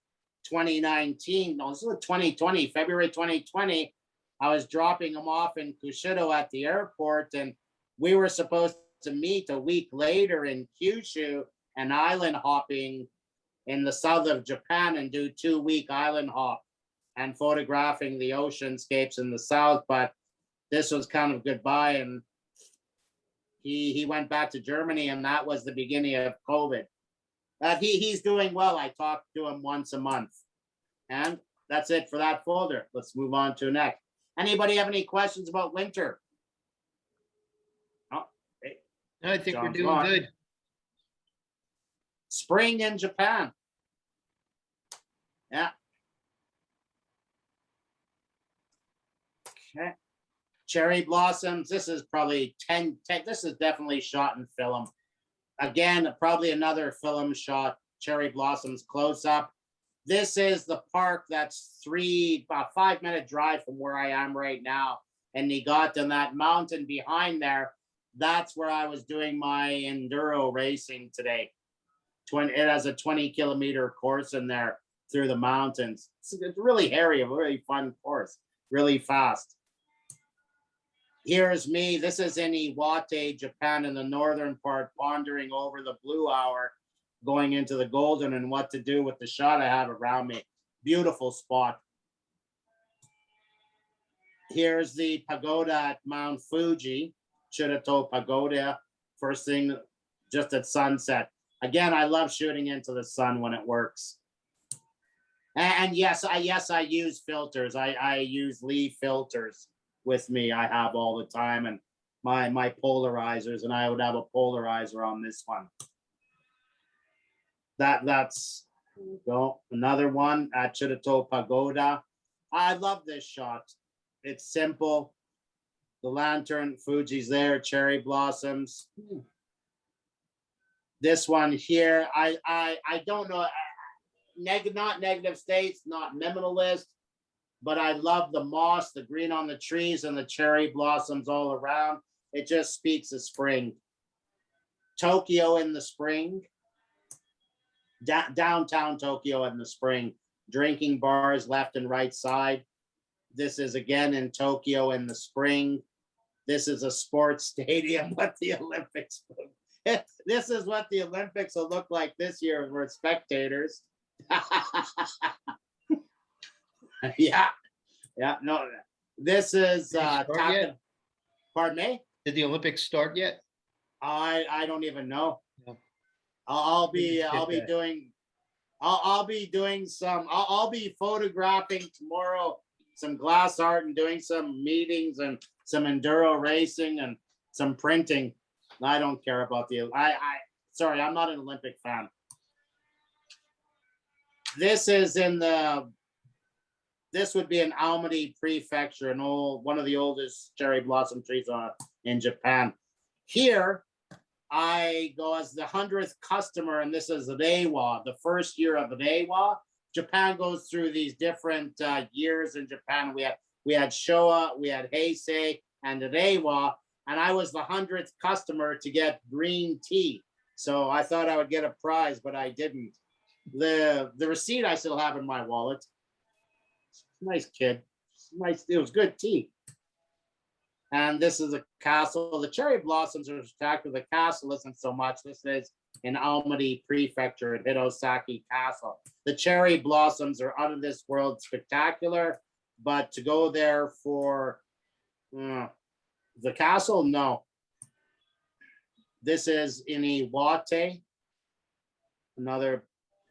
2019, no, this was 2020, February 2020, I was dropping him off in Kushido at the airport, and we were supposed to meet a week later in Kyushu and island hopping in the south of Japan and do 2-week island hop and photographing the oceanscapes in the south. But this was kind of goodbye, and he went back to Germany, and that was the beginning of COVID. He's doing well. I talk to him once a month. And that's it for that folder. Let's move on to next. Anybody have any questions about winter? Oh, hey, I think we're John's doing gone. good. Spring in Japan. Yeah. Okay. Cherry blossoms. This is probably 10. This is definitely shot in film. Again, probably another film shot. Cherry blossoms close up. This is the park that's about 5-minute drive from where I am right now. And Niigata, and that mountain behind there, that's where I was doing my enduro racing today. It has a 20-kilometer course in there through the mountains. It's really hairy, a really fun course, really fast. Here's me. This is in Iwate, Japan, in the northern part, pondering over the blue hour, going into the golden and what to do with the shot I have around me. Beautiful spot. Here's the pagoda at Mount Fuji, Chirato Pagoda, first thing just at sunset. Again, I love shooting into the sun when it works. And yes, I use filters. I use Lee filters with me. I have all the time, and my polarizers, and I would have a polarizer on this one. That's go another one at Chirato Pagoda. I love this shot. It's simple. The lantern, Fuji's there, cherry blossoms. This one here, I don't know, not negative states, not minimalist, but I love the moss, the green on the trees, and the cherry blossoms all around. It just speaks of spring. Tokyo in the spring, downtown Tokyo in the spring, drinking bars left and right side. This is again in Tokyo in the spring. This is a sports stadium, what the Olympics. This is what the Olympics will look like this year for spectators. Yeah, no. This is Did they start yet? pardon me? Did the Olympics start yet? I don't even know. No. I'll We just be did that. doing I'll be doing some I'll be photographing tomorrow some glass art and doing some meetings and some enduro racing and some printing. I don't care about the sorry, I'm not an Olympic fan. This is in the this would be in Aomori Prefecture, one of the oldest cherry blossom trees in Japan. Here, I go as the 100th customer, and this is Reiwa, the first year of Reiwa. Japan goes through these different years in Japan. We had Showa, we had Heisei, and Reiwa, and I was the 100th customer to get green tea. So I thought I would get a prize, but I didn't. The receipt I still have in my wallet. Nice kid. Nice. It was good tea. And this is a castle. The cherry blossoms are spectacular. The castle isn't so much. This is in Aomori Prefecture at Hirosaki Castle. The cherry blossoms are out of this world spectacular, but to go there for the castle, no. This is in Iwate. Another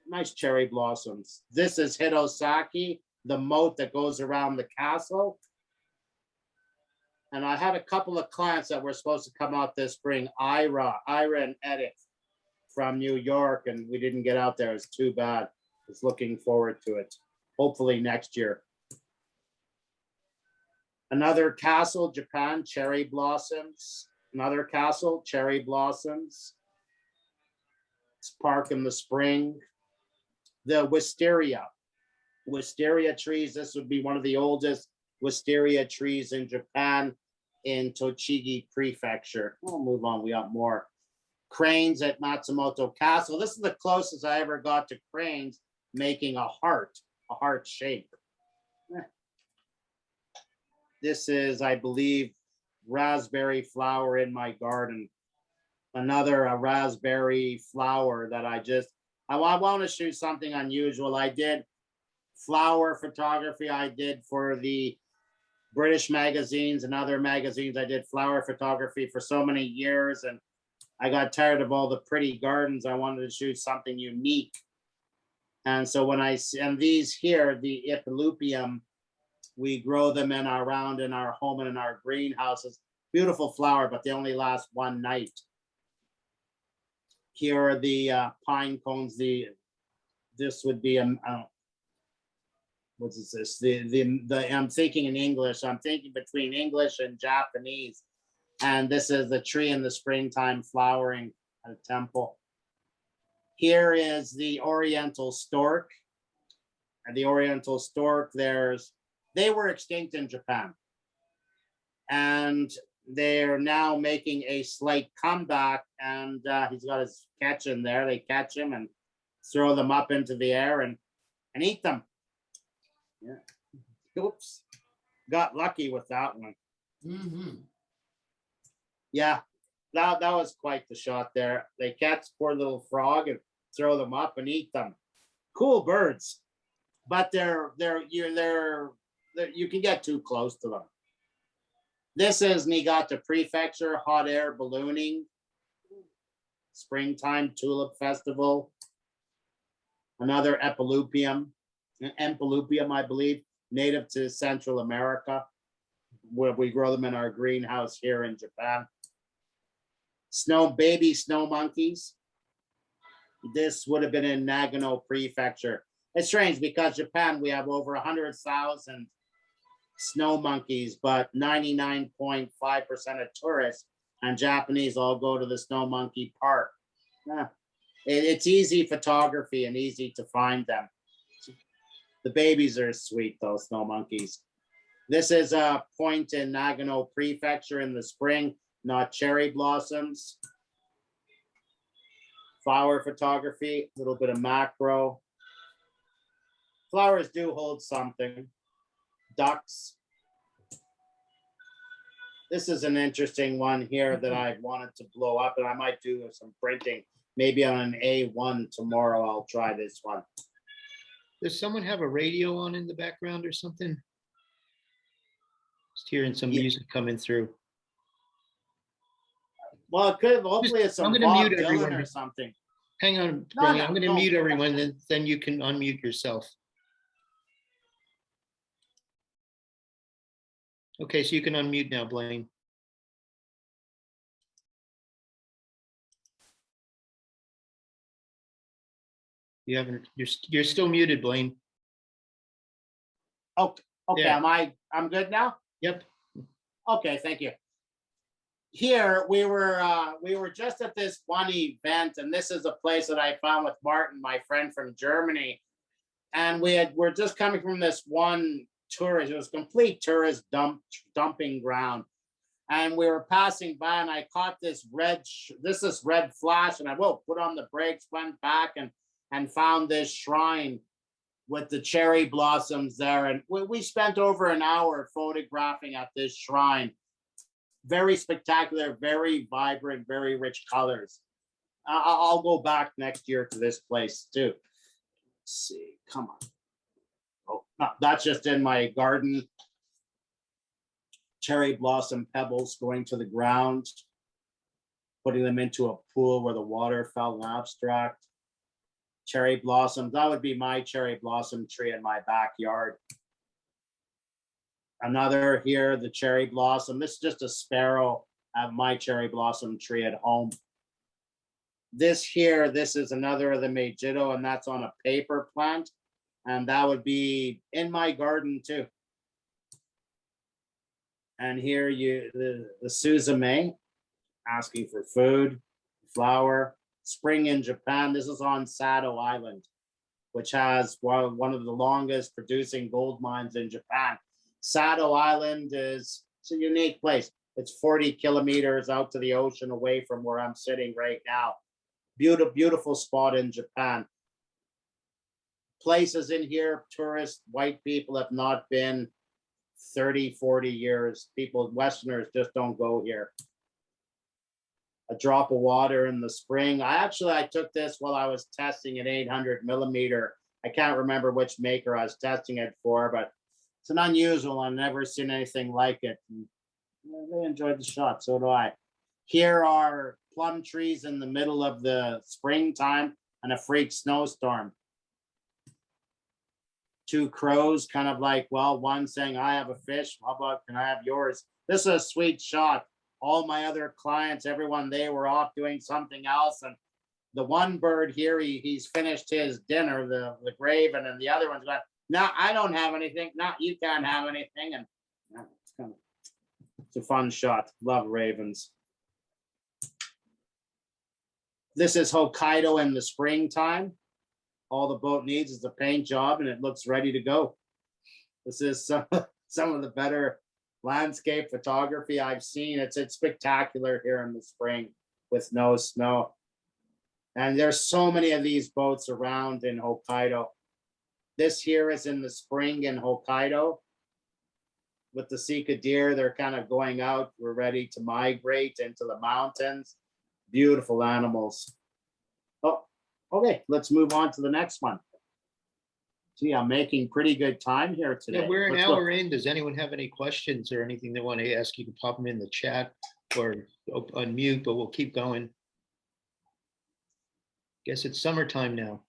nice cherry blossoms. This is Hirosaki, the moat that goes around the castle. And I had a couple of clients that were supposed to come out this spring, Ira and Edith from New York, and we didn't get out there. It's too bad. I was looking forward to it. Hopefully next year. Another castle, Japan, cherry blossoms. Another castle, cherry blossoms. It's park in the spring. The wisteria trees. This would be one of the oldest wisteria trees in Japan in Tochigi Prefecture. We'll move on. We got more. Cranes at Matsumoto Castle. This is the closest I ever got to cranes making a heart shape. This is, I believe, raspberry flower in my garden. Another raspberry flower that I want to shoot something unusual. I did flower photography. I did for the British magazines and other magazines. I did flower photography for so many years, and I got tired of all the pretty gardens. I wanted to shoot something unique. And so and these here, the Epilupium, we grow them around in our home and in our greenhouses. Beautiful flower, but they only last one night. Here are the pine cones. This would be what is this? I'm thinking in English. I'm thinking between English and Japanese. And this is the tree in the springtime flowering at a temple. Here is the Oriental stork. And the Oriental stork, they were extinct in Japan. And they're now making a slight comeback, and he's got his catch in there. They catch him and throw them up into the air and eat them. Yeah. Oops. Got lucky with that one. Mm-hmm. Yeah, that was quite the shot there. They catch poor little frog and throw them up and eat them. Cool birds, but you can get too close to them. This is Niigata Prefecture, hot air ballooning, springtime tulip festival. Another Epilupium, I believe, native to Central America, where we grow them in our greenhouse here in Japan. Baby snow monkeys. This would have been in Nagano Prefecture. It's strange because Japan, we have over 100,000 snow monkeys, but 99.5% of tourists and Japanese all go to the snow monkey park. Yeah. It's easy photography and easy to find them. The babies are sweet, those snow monkeys. This is a point in Nagano Prefecture in the spring, not cherry blossoms. Flower photography, a little bit of macro. Flowers do hold something. Ducks. This is an interesting one here that I wanted to blow up, and I might do some printing. Maybe on an A1 tomorrow, I'll try this one. Does someone have a radio on in the background or something? Just hearing some music coming through. Well, it could, hopefully it's some I'm gonna Bob mute Dylan everyone. or something. Hang on, No, Blaine, no, I'm gonna no. mute everyone, then you can unmute yourself. Okay, so you can unmute now, Blaine. You haven't, you're still muted, Blaine. Okay, okay, Yeah. I'm good now? Yep. Okay, thank you. Here we were just at this one event, and this is a place that I found with Martin, my friend from Germany. And we're just coming from this one tourist, it was complete tourist dumping ground. And we were passing by, and I caught this red flash, and I put on the brakes, went back and found this shrine with the cherry blossoms there. And we spent over an hour photographing at this shrine. Very spectacular, very vibrant, very rich colors. I'll go back next year to this place too. Let's see, come on. Oh, no, that's just in my garden. Cherry blossom pebbles going to the ground, putting them into a pool where the water fell abstract. Cherry blossoms, that would be my cherry blossom tree in my backyard. Another here, the cherry blossom. This is just a sparrow at my cherry blossom tree at home. This here, this is another of the Megiddo, and that's on a paper plant. And that would be in my garden too. And here the Suzume asking for food, flower, spring in Japan. This is on Sado Island, which has one of the longest producing gold mines in Japan. Sado Island it's a unique place. It's 40 kilometers out to the ocean away from where I'm sitting right now. Beautiful, beautiful spot in Japan. Places in here, tourists, white people have not been 30, 40 years. People, Westerners just don't go here. A drop of water in the spring. I took this while I was testing an 800 millimeter. I can't remember which maker I was testing it for, but it's an unusual. I've never seen anything like it. And they enjoyed the shot, so do I. Here are plum trees in the middle of the springtime and a freak snowstorm. Two crows, kind of like, well, one saying, I have a fish. How about, can I have yours? This is a sweet shot. All my other clients, everyone, they were off doing something else. And the one bird here, he's finished his dinner, the graven, and the other one's going, no, I don't have anything. No, you can't have anything. And it's a fun shot. Love ravens. This is Hokkaido in the springtime. All the boat needs is a paint job, and it looks ready to go. This is some of the better landscape photography I've seen. It's spectacular here in the spring with no snow. And there's so many of these boats around in Hokkaido. This here is in the spring in Hokkaido. With the Sika deer, they're kind of going out. We're ready to migrate into the mountains. Beautiful animals. Oh, okay, let's move on to the next one. Gee, I'm making pretty good time here today. Yeah, we're an Let's hour look. in. Does anyone have any questions or anything they want to ask? You can pop them in the chat or unmute, but we'll keep going. Guess it's summertime now.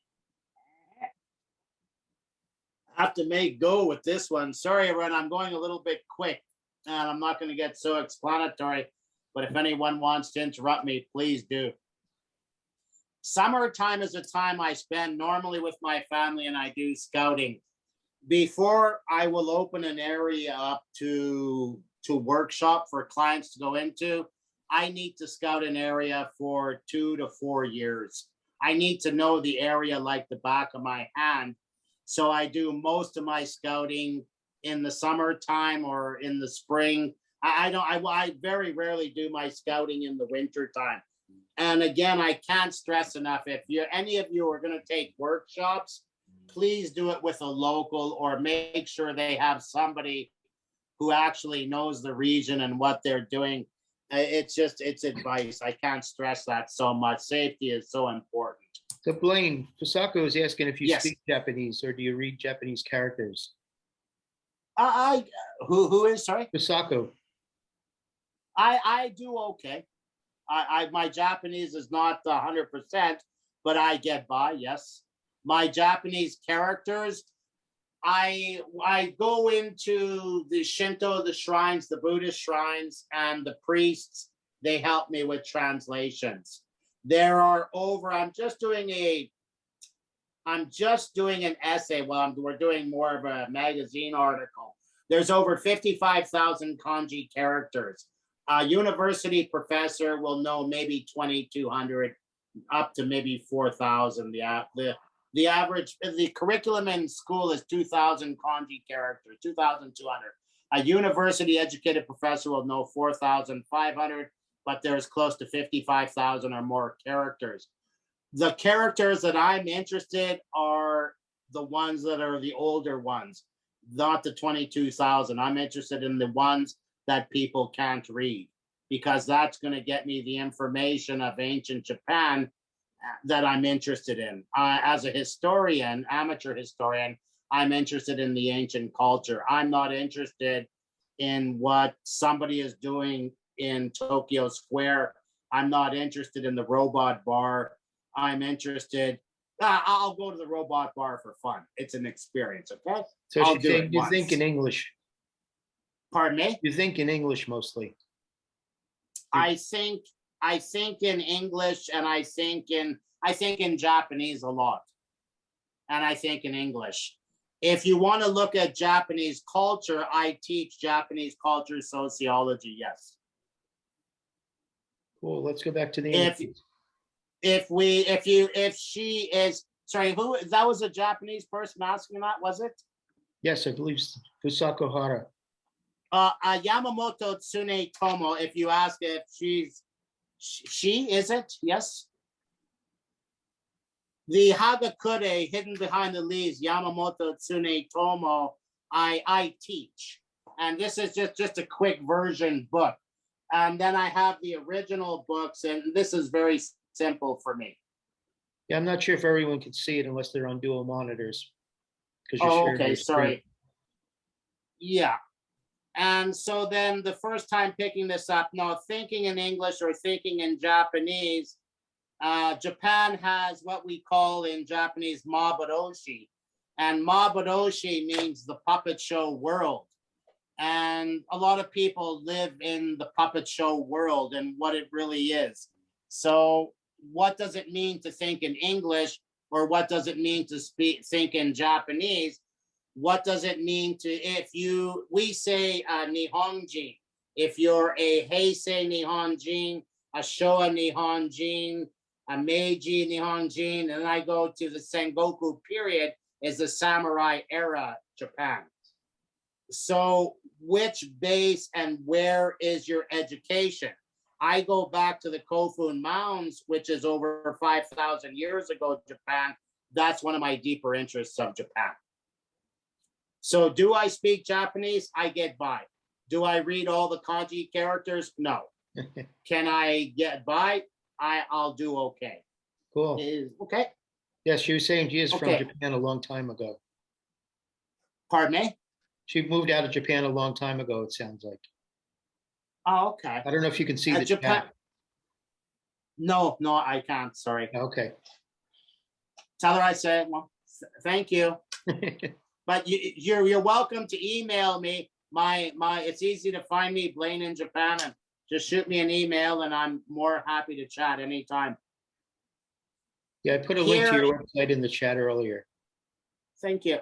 I have to make go with this one. Sorry, everyone, I'm going a little bit quick, and I'm not going to get so explanatory, but if anyone wants to interrupt me, please do. Summertime is a time I spend normally with my family, and I do scouting. before I will open an area up to workshop for clients to go into, I need to scout an area for 2 to 4 years. I need to know the area like the back of my hand. So I do most of my scouting in the summertime or in the spring. I very rarely do my scouting in the winter time. And again, I can't stress enough, if any of you are going to take workshops, please do it with a local, or make sure they have somebody who actually knows the region and what they're doing. It's advice. I can't stress that so much. Safety is so important. So Blaine, Fusako is asking if you Yes. speak Japanese or do you read Japanese characters? Who is, sorry? Fusako. I do okay. My Japanese is not 100%, but I get by. Yes, my Japanese characters. I go into the Shinto, the shrines, the Buddhist shrines, and the priests. They help me with translations. There are over. I'm just doing an essay. Well, we're doing more of a magazine article. There's over 55,000 kanji characters. A university professor will know maybe 2,200 up to maybe 4,000. The average, the curriculum in school is 2,000 kanji characters, 2,200. A university educated professor will know 4,500, but there's close to 55,000 or more characters. The characters that I'm interested are the ones that are the older ones, not the 22,000. I'm interested in the ones that people can't read, because that's going to get me the information of ancient Japan that I'm interested in. As a historian, amateur historian, I'm interested in the ancient culture. I'm not interested in what somebody is doing in Tokyo Square. I'm not interested in the robot bar. I'm interested. I'll go to the robot bar for fun. It's an experience, okay? So I'll do it you once. think in English. Pardon me? You think in English mostly. I think in English, and I think in Japanese a lot. And I think in English. If you want to look at Japanese culture, I teach Japanese culture sociology, yes. Cool. Let's go back to the If she is, sorry, who, that was a Japanese person asking that, was it? Yes, I believe Fusako Hara. Yamamoto Tsune Tomo, if you ask if she is it? Yes. The Hagakure, hidden behind the leaves, Yamamoto Tsune Tomo, I teach. And this is just a quick version book. And then I have the original books, and this is very simple for me. Yeah, I'm not sure if everyone can see it unless they're on dual monitors. Oh, okay, sorry. Yeah. And so then the first time picking this up, now thinking in English or thinking in Japanese, Japan has what we call in Japanese mabudoshi. And mabudoshi means the puppet show world. And a lot of people live in the puppet show world and what it really is. So what does it mean to think in English, or what does it mean to think in Japanese? What does it mean to, we say Nihonjin, if you're a Heisei Nihonjin, a Showa Nihonjin, a Meiji Nihonjin, and I go to the Sengoku period, is the samurai era Japan. So which base and where is your education? I go back to the Kofun Mounds, which is over 5,000 years ago, Japan. That's one of my deeper interests of Japan. So do I speak Japanese? I get by. Do I read all the kanji characters? No. Can I get by? I'll do okay. Cool. Okay. Yes, she was saying she is from Okay. Japan a long time ago. Pardon me? She moved out of Japan a long time ago, it sounds like. Oh, okay. I don't know if you can see the Japan. chat. No, I can't. Sorry. Okay. Tell her I said, well, thank you. But you're welcome to email me. It's easy to find me, Blain in Japan, and just shoot me an email, and I'm more happy to chat anytime. Yeah, I put a link to your website in the chat earlier. Thank you.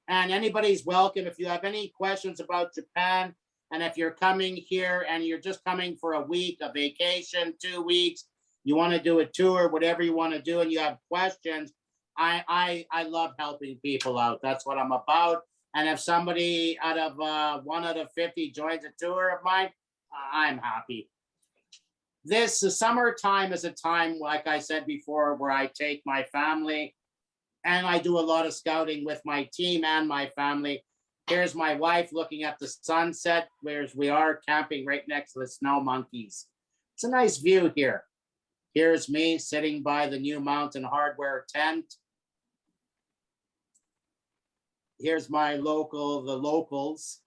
And anybody's welcome. If you have any questions about Japan, and if you're coming here and you're just coming for a week, a vacation, 2 weeks, you want to do a tour, whatever you want to do, and you have questions, I love helping people out. That's what I'm about. And if somebody out of 1 out of 50 joins a tour of mine, I'm happy. The summertime is a time, like I said before, where I take my family and I do a lot of scouting with my team and my family. Here's my wife looking at the sunset, whereas we are camping right next to the snow monkeys. It's a nice view here. Here's me sitting by the New Mountain Hardware tent. Here's my the locals,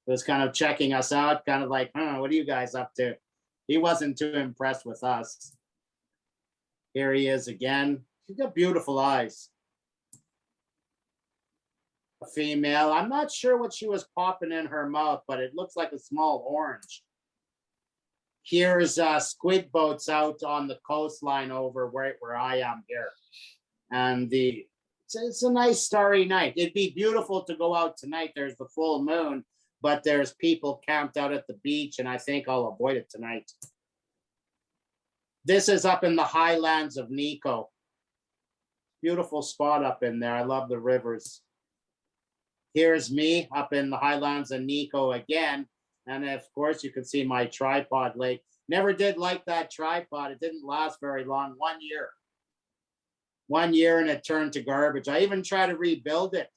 was kind of checking us out, kind of like, what are you guys up to? He wasn't too impressed with us. Here he is again. He's got beautiful eyes. A female. I'm not sure what she was popping in her mouth, but it looks like a small orange. Here's squid boats out on the coastline over where I am here. And it's a nice starry night. It'd be beautiful to go out tonight. There's the full moon, but there's people camped out at the beach, and I think I'll avoid it tonight. This is up in the highlands of Nikko. Beautiful spot up in there. I love the rivers. Here's me up in the highlands of Nikko again. And of course, you can see my tripod lake. Never did like that tripod. It didn't last very long. 1 year. 1 year and it turned to garbage. I even tried to rebuild it.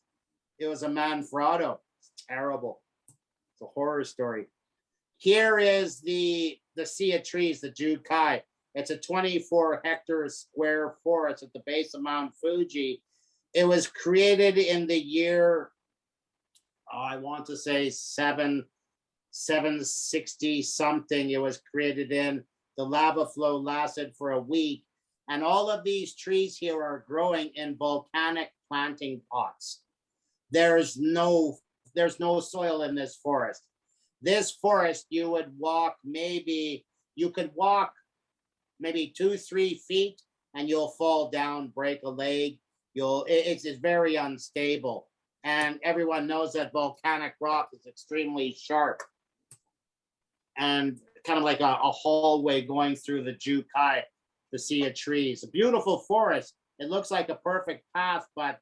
It was a Manfrotto. It's terrible. It's a horror story. Here is the Sea of Trees, the Jukai. It's a 24-hectare square forest at the base of Mount Fuji. It was created in the year, I want to say 760 something. It was created in. The lava flow lasted for a week. And all of these trees here are growing in volcanic planting pots. There's no soil in this forest. This forest, you could walk maybe 2-3 feet and you'll fall down, break a leg. It's very unstable. And everyone knows that volcanic rock is extremely sharp and kind of like a hallway going through the Jukai, the Sea of Trees. A beautiful forest. It looks like a perfect path, but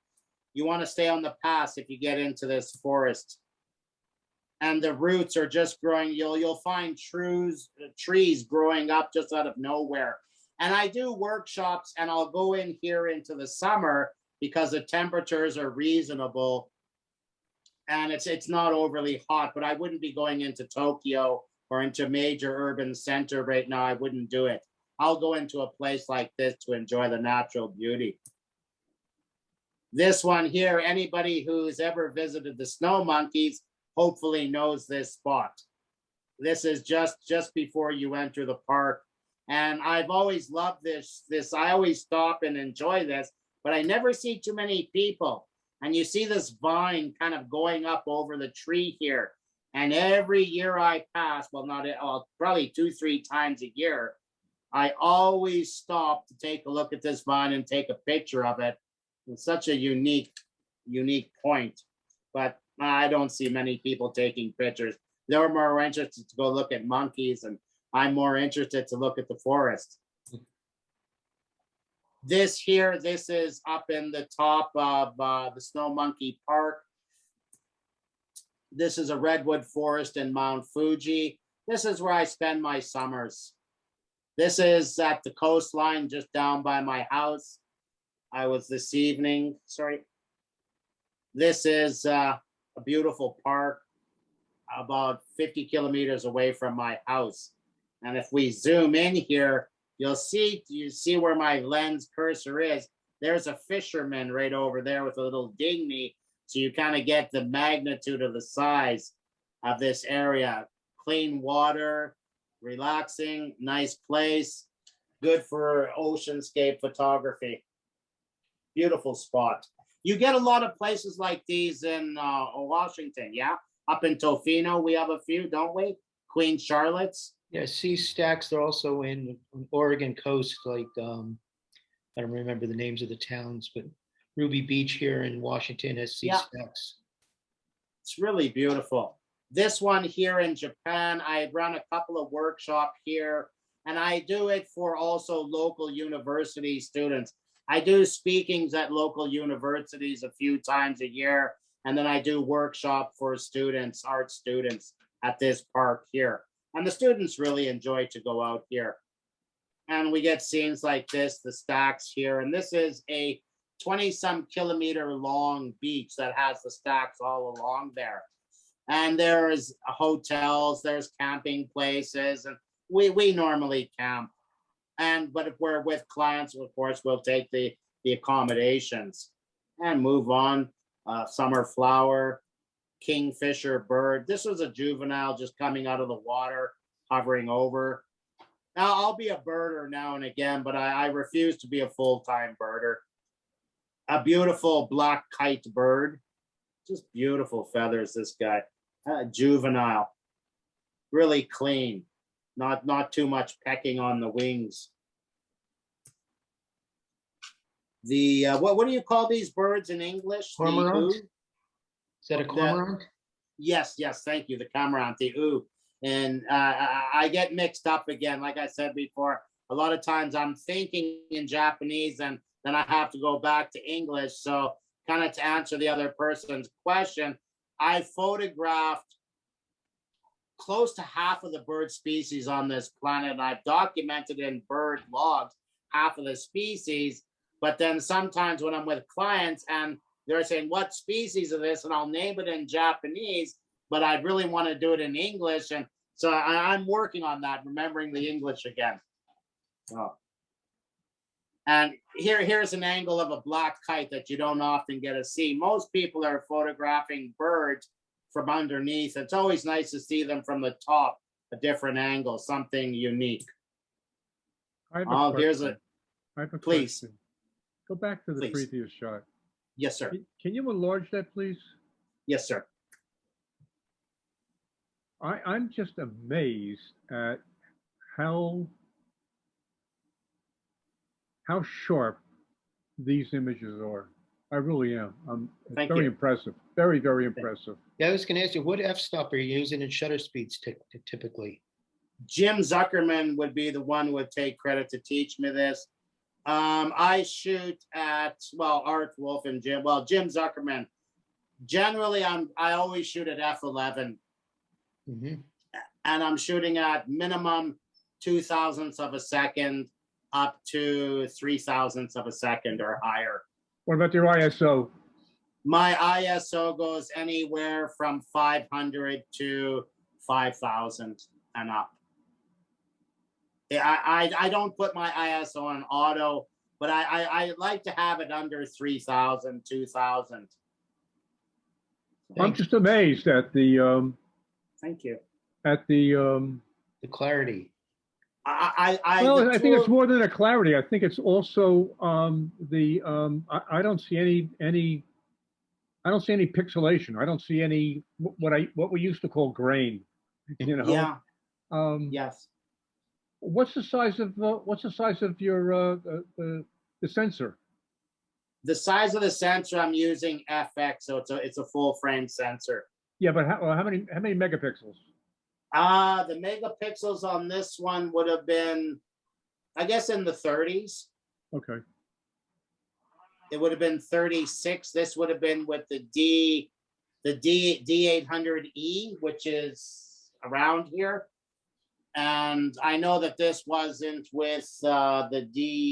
you want to stay on the path if you get into this forest. And the roots are just growing. You'll find trees growing up just out of nowhere. And I do workshops, and I'll go in here into the summer because the temperatures are reasonable and it's not overly hot, but I wouldn't be going into Tokyo or into major urban center right now. I wouldn't do it. I'll go into a place like this to enjoy the natural beauty. This one here, anybody who's ever visited the Snow Monkeys hopefully knows this spot. This is just before you enter the park. And I've always loved this. I always stop and enjoy this, but I never see too many people. And you see this vine kind of going up over the tree here. And every year I pass, probably 2-3 times a year, I always stop to take a look at this vine and take a picture of it. It's such a unique point. But I don't see many people taking pictures. They're more interested to go look at monkeys, and I'm more interested to look at the forest. This is up in the top of the Snow Monkey Park. This is a redwood forest in Mount Fuji. This is where I spend my summers. This is at the coastline just down by my house. I was this evening, This is a beautiful park about 50 kilometers away from my house. And if we zoom in here, you see where my lens cursor is. There's a fisherman right over there with a little dinghy. So you kind of get the magnitude of the size of this area. Clean water, relaxing, nice place, good for oceanscape photography. Beautiful spot. You get a lot of places like these in Washington, yeah? Up in Tofino, we have a few, don't we? Queen Charlotte's. Yeah, sea stacks. They're also in on Oregon coast, like I don't remember the names of the towns, but Ruby Beach here in Washington has sea Yeah. stacks. It's really beautiful. This one here in Japan, I run a couple of workshops here, and I do it for also local university students. I do speakings at local universities a few times a year, and then I do workshop for students, art students at this park here. And the students really enjoy to go out here. And we get scenes like this, the stacks here, and this is a 20-some kilometer long beach that has the stacks all along there. And there's hotels, there's camping places, and we normally camp. But if we're with clients, of course, we'll take the accommodations and move on. Summer flower, kingfisher bird. This was a juvenile just coming out of the water, hovering over. Now, I'll be a birder now and again, but I refuse to be a full-time birder. A beautiful black kite bird. Just beautiful feathers, this guy. Juvenile. Really clean. Not too much pecking on the wings. The what do you call these birds in English? Cormorant? The Is that a cormorant? yes, thank you. The cormorant, the oo. And I get mixed up again. Like I said before, a lot of times I'm thinking in Japanese and then I have to go back to English. So kind of to answer the other person's question, I photographed close to half of the bird species on this planet. And I've documented in bird logs half of the species. But then sometimes when I'm with clients and they're saying, what species is this? And I'll name it in Japanese, but I really want to do it in English. And so I'm working on that, remembering the English again. Oh. And here's an angle of a black kite that you don't often get to see. Most people are photographing birds from underneath. It's always nice to see them from the top, a different angle, something unique. I have a Oh, question. here's a, I have a please. question. Go back to the Please. previous shot. yes, sir. Can you enlarge that, please? Yes, sir. I'm just amazed at how sharp these images are. I really am. It's Thank very you. impressive. Very, very impressive. Yeah, I was going to ask you, what f-stop are you using in shutter speeds typically? Jim Zuckerman would be the one who would take credit to teach me this. I shoot at, well, Art Wolf and Jim Zuckerman. Generally, I always shoot at f11. Mm-hmm. And I'm shooting at minimum 0.02 of a second up to 0.03 of a second or higher. What about your ISO? My ISO goes anywhere from 500 to 5,000 and up. I don't put my ISO on auto, but I like to have it under 3,000, 2,000. I'm just amazed at the Thank you. The clarity. Well, I think it's more than a clarity. I think it's also I don't see any pixelation. I don't see any what we used to call grain. You know. Yeah. Yes. What's the size of your the sensor? The size of the sensor I'm using FX, so it's a full frame sensor. Yeah, but how many megapixels? The megapixels on this one would have been, I guess, in the 30s. Okay. It would have been 36. This would have been with the D800E, which is around here. And I know that this wasn't with the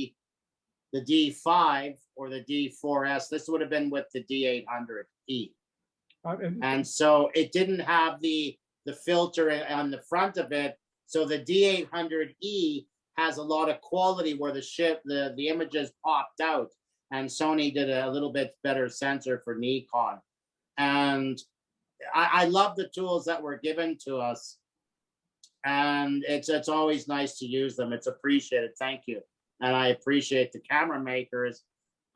D5 or the D4S. This would have been with the D800E. And so it didn't have the filter on the front of it. So the D800E has a lot of quality where the images popped out. And Sony did a little bit better sensor for Nikon. And I love the tools that were given to us. And it's always nice to use them. It's appreciated. Thank you. And I appreciate the camera makers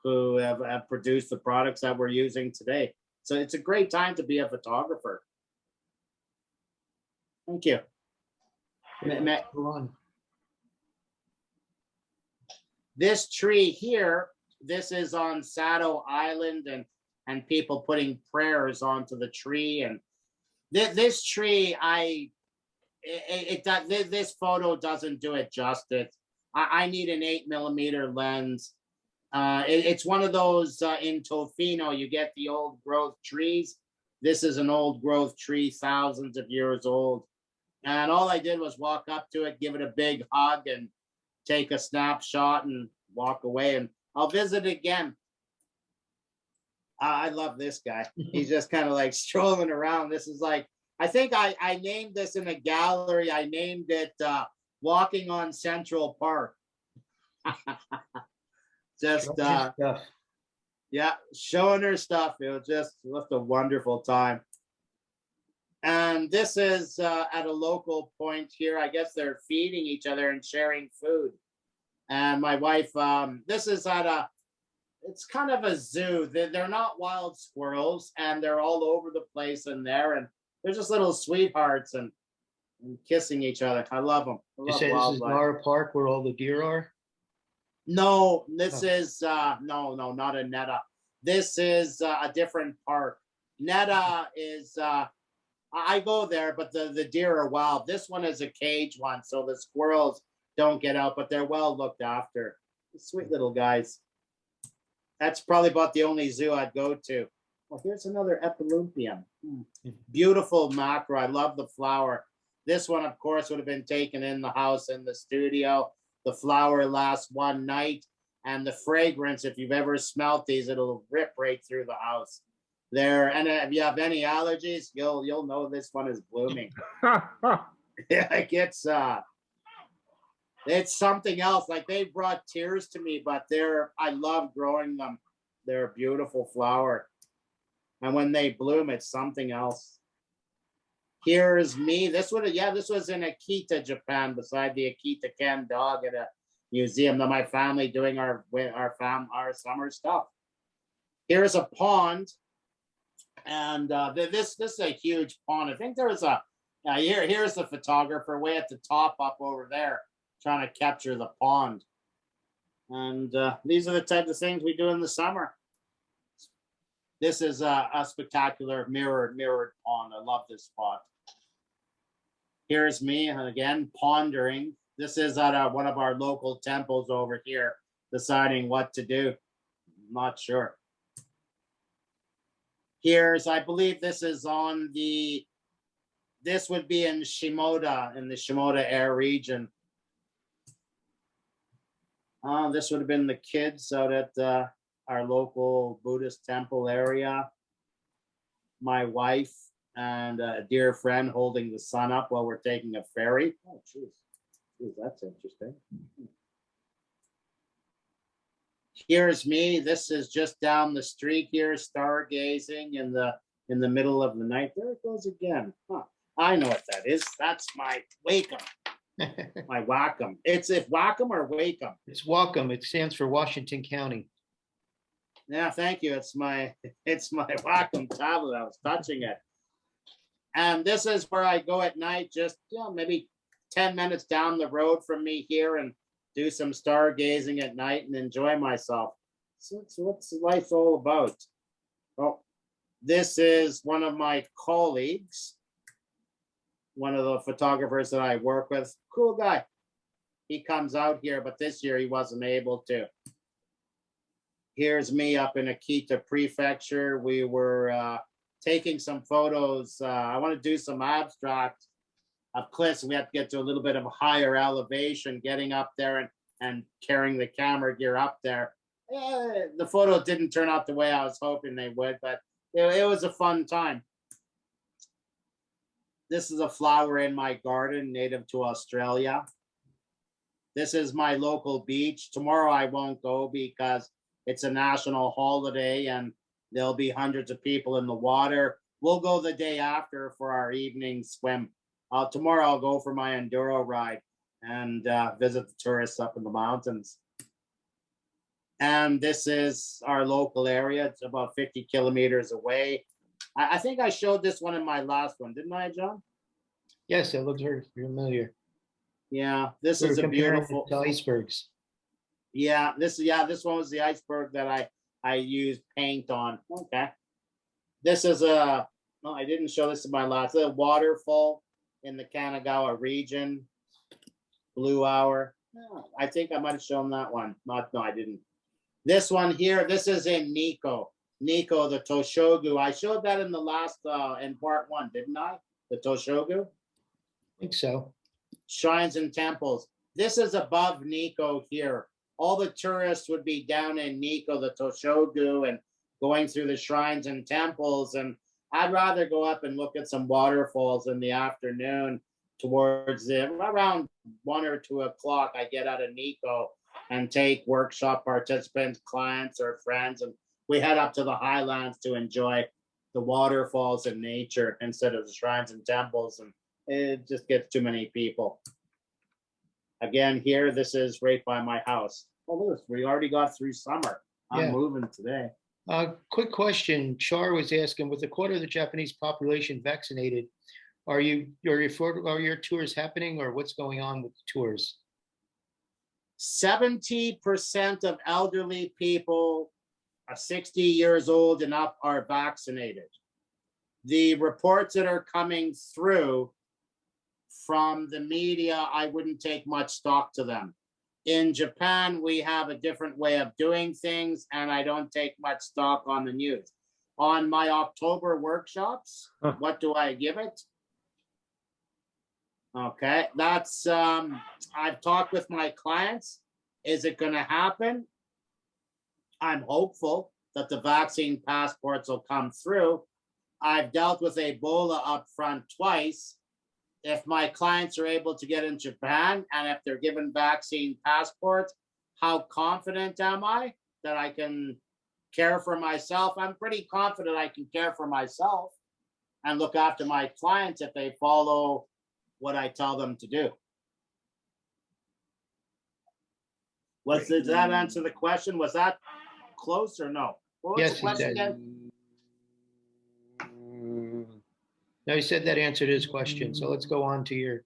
who have produced the products that we're using today. So it's a great time to be a photographer. Thank you. This tree here, this is on Sado Island, and people putting prayers onto the tree. And this tree, this photo doesn't do it justice. I need an 8mm lens. It's one of those in Tofino, you get the old growth trees. This is an old growth tree, thousands of years old. And all I did was walk up to it, give it a big hug, and take a snapshot and walk away. And I'll visit again. I love this guy. He's just kind of like strolling around. This is like, I think I named this in a gallery. I named it Walking on Central Park. Just yeah, showing her stuff. It was just a wonderful time. And this is at a local point here. I guess they're feeding each other and sharing food. And my wife, this is at it's kind of a zoo. They're not wild squirrels, and they're all over the place in there. And they're just little sweethearts and kissing each other. I love them. I You love say this is wildlife. Nara Park where all the deer are? No, this Oh. is no, not a Netta. This is a different park. Netta is I go there, but the deer are wild. This one is a cage one, so the squirrels don't get out, but they're well looked after. Sweet little guys. That's probably about the only zoo I'd go to. Oh, here's another epilumpium. Beautiful macro. I love the flower. This one, of course, would have been taken in the house, in the studio. The flower lasts one night, and the fragrance, if you've ever smelt these, it'll rip right through the house. There, and if you have any allergies, you'll know this one is blooming. Yeah, it's something else. Like, they brought tears to me, but I love growing them. They're a beautiful flower. And when they bloom, it's something else. Here's me. This was in Akita, Japan, beside the Akita Ken dog at a museum. Now my family doing our summer stuff. Here's a pond, and this is a huge pond. I think there was here's the photographer way at the top up over there trying to capture the pond. And these are the types of things we do in the summer. This is a spectacular mirrored pond. I love this spot. Here's me again pondering. This is at one of our local temples over here, deciding what to do. I'm not sure. I believe this is on this would be in Shimoda, in the Shimoda Air region. This would have been the kids out at our local Buddhist temple area. My wife and a dear friend holding the son up while we're taking a ferry. Oh, geez, that's interesting. Here's me. This is just down the street here, stargazing in the middle of the night. There it goes again. Huh. I know what that is. That's my Wacom. My Wacom. It's Wacom or Wacom? It's Wacom. It stands for Washington County. Yeah, thank you. It's my Wacom tablet. I was touching it. And this is where I go at night, just maybe 10 minutes down the road from me here, and do some stargazing at night and enjoy myself. So what's life all about? Oh, this is one of my colleagues, one of the photographers that I work with. Cool guy. He comes out here, but this year he wasn't able to. Here's me up in Akita Prefecture. We were taking some photos. I want to do some abstract of cliffs. We have to get to a little bit of a higher elevation, getting up there and carrying the camera gear up there. The photo didn't turn out the way I was hoping they would, but it was a fun time. This is a flower in my garden, native to Australia. This is my local beach. Tomorrow I won't go because it's a national holiday and there'll be hundreds of people in the water. We'll go the day after for our evening swim. Tomorrow I'll go for my enduro ride and visit the tourists up in the mountains. And this is our local area. It's about 50 kilometers away. I think I showed this one in my last one, didn't I, John? Yes, it looks very familiar. Yeah, this We is were a comparing it beautiful to icebergs. Yeah, this one was the iceberg that I used paint on. Okay. This is a, no, I didn't show this in my last, a waterfall in the Kanagawa region. Blue Hour. No, I think I might have shown that one. No, I didn't. This one here, this is in Nikko. Nikko, the Toshogu. I showed that in the last, in part 1, didn't I? The Toshogu. I think so. Shrines and temples. This is above Nikko here. All the tourists would be down in Nikko, the Toshogu, and going through the shrines and temples. And I'd rather go up and look at some waterfalls in the afternoon towards around 1 or 2 o'clock. I get out of Nikko and take workshop participants, clients, or friends, and we head up to the highlands to enjoy the waterfalls and nature instead of the shrines and temples. And it just gets too many people. Again, here, this is right by my house. Oh, look, we already got through summer. I'm Yeah. moving today. Quick question. Char was asking, with a quarter of the Japanese population vaccinated, are your tours happening, or what's going on with the tours? 70% of elderly people 60 years old and up are vaccinated. The reports that are coming through from the media, I wouldn't take much stock to them. In Japan, we have a different way of doing things, and I don't take much stock on the news. On my October workshops, what do I give it? Okay, that's, I've talked with my clients. Is it going to happen? I'm hopeful that the vaccine passports will come through. I've dealt with Ebola up front twice. If my clients are able to get in Japan and if they're given vaccine passports, how confident am I that I can care for myself? I'm pretty confident I can care for myself and look after my clients if they follow what I tell them to do. Did that answer the question? Was that close or no? What was Yes, the he question did. again? No, he said that answered his question. So let's go on to your.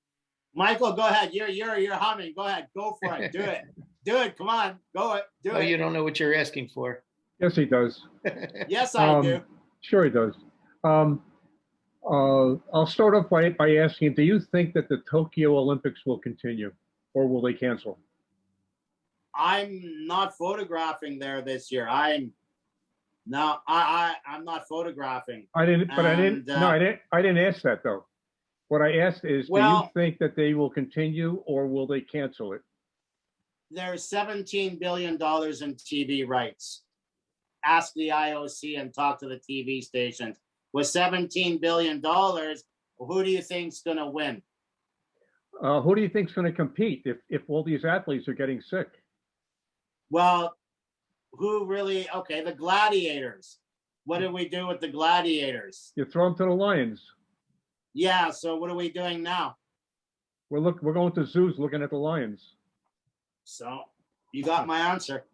Michael, go ahead. You're humming. Go ahead. Go for it. Do it. Do it. Come on. Go it. Do Oh, it. you don't know what you're asking for. Yes, he does. Yes, I do. Sure he does. I'll start off by asking, do you think that the Tokyo Olympics will continue, or will they cancel? I'm not photographing there this year. I'm not photographing. I didn't ask that though. What I asked is, do you think that they will continue, or will they cancel it? There's $17 billion in TV rights. Ask the IOC and talk to the TV stations. With $17 billion, who do you think's going to win? Who do you think's going to compete if all these athletes are getting sick? Well, who really? Okay, the gladiators. What did we do with the gladiators? You throw them to the lions. Yeah. So what are we doing now? We're going to zoos looking at the lions. So you got my answer.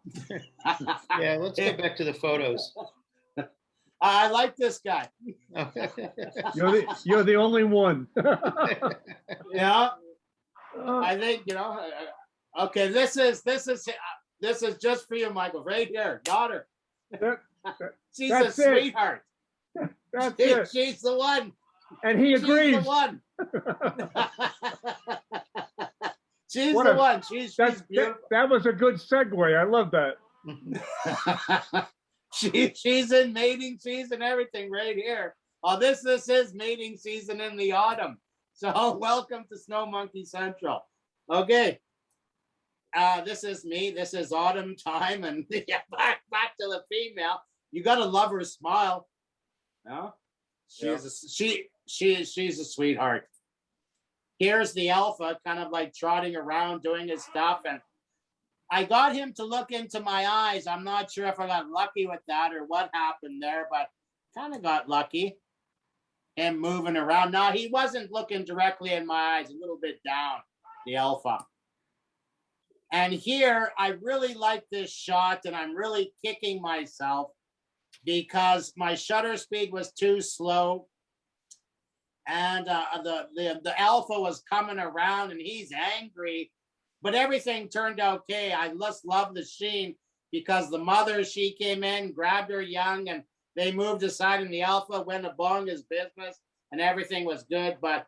Yeah, let's go back to the photos. I like this guy. You're the only one. Yeah. I think okay. This is just for you, Michael. Right here, daughter. She's a sweetheart. That's it. She's the one. And he agrees. She's the one. She's the one. She's beautiful. That was a good segue. I love that. She's in mating season, everything right here. Oh, this is mating season in the autumn. So welcome to Snow Monkey Central. Okay. This is me. This is autumn time, and yeah, back to the female. You gotta love her smile. No, she's a sweetheart. Here's the alpha, kind of like trotting around doing his stuff, and I got him to look into my eyes. I'm not sure if I got lucky with that or what happened there, but kind of got lucky. Him moving around. Now he wasn't looking directly in my eyes, a little bit down, the alpha. And here, I really like this shot, and I'm really kicking myself because my shutter speed was too slow. And the alpha was coming around, and he's angry but everything turned out okay. I just love the scene because the mother, she came in, grabbed her young, and they moved aside, and the alpha went along his business, and everything was good. But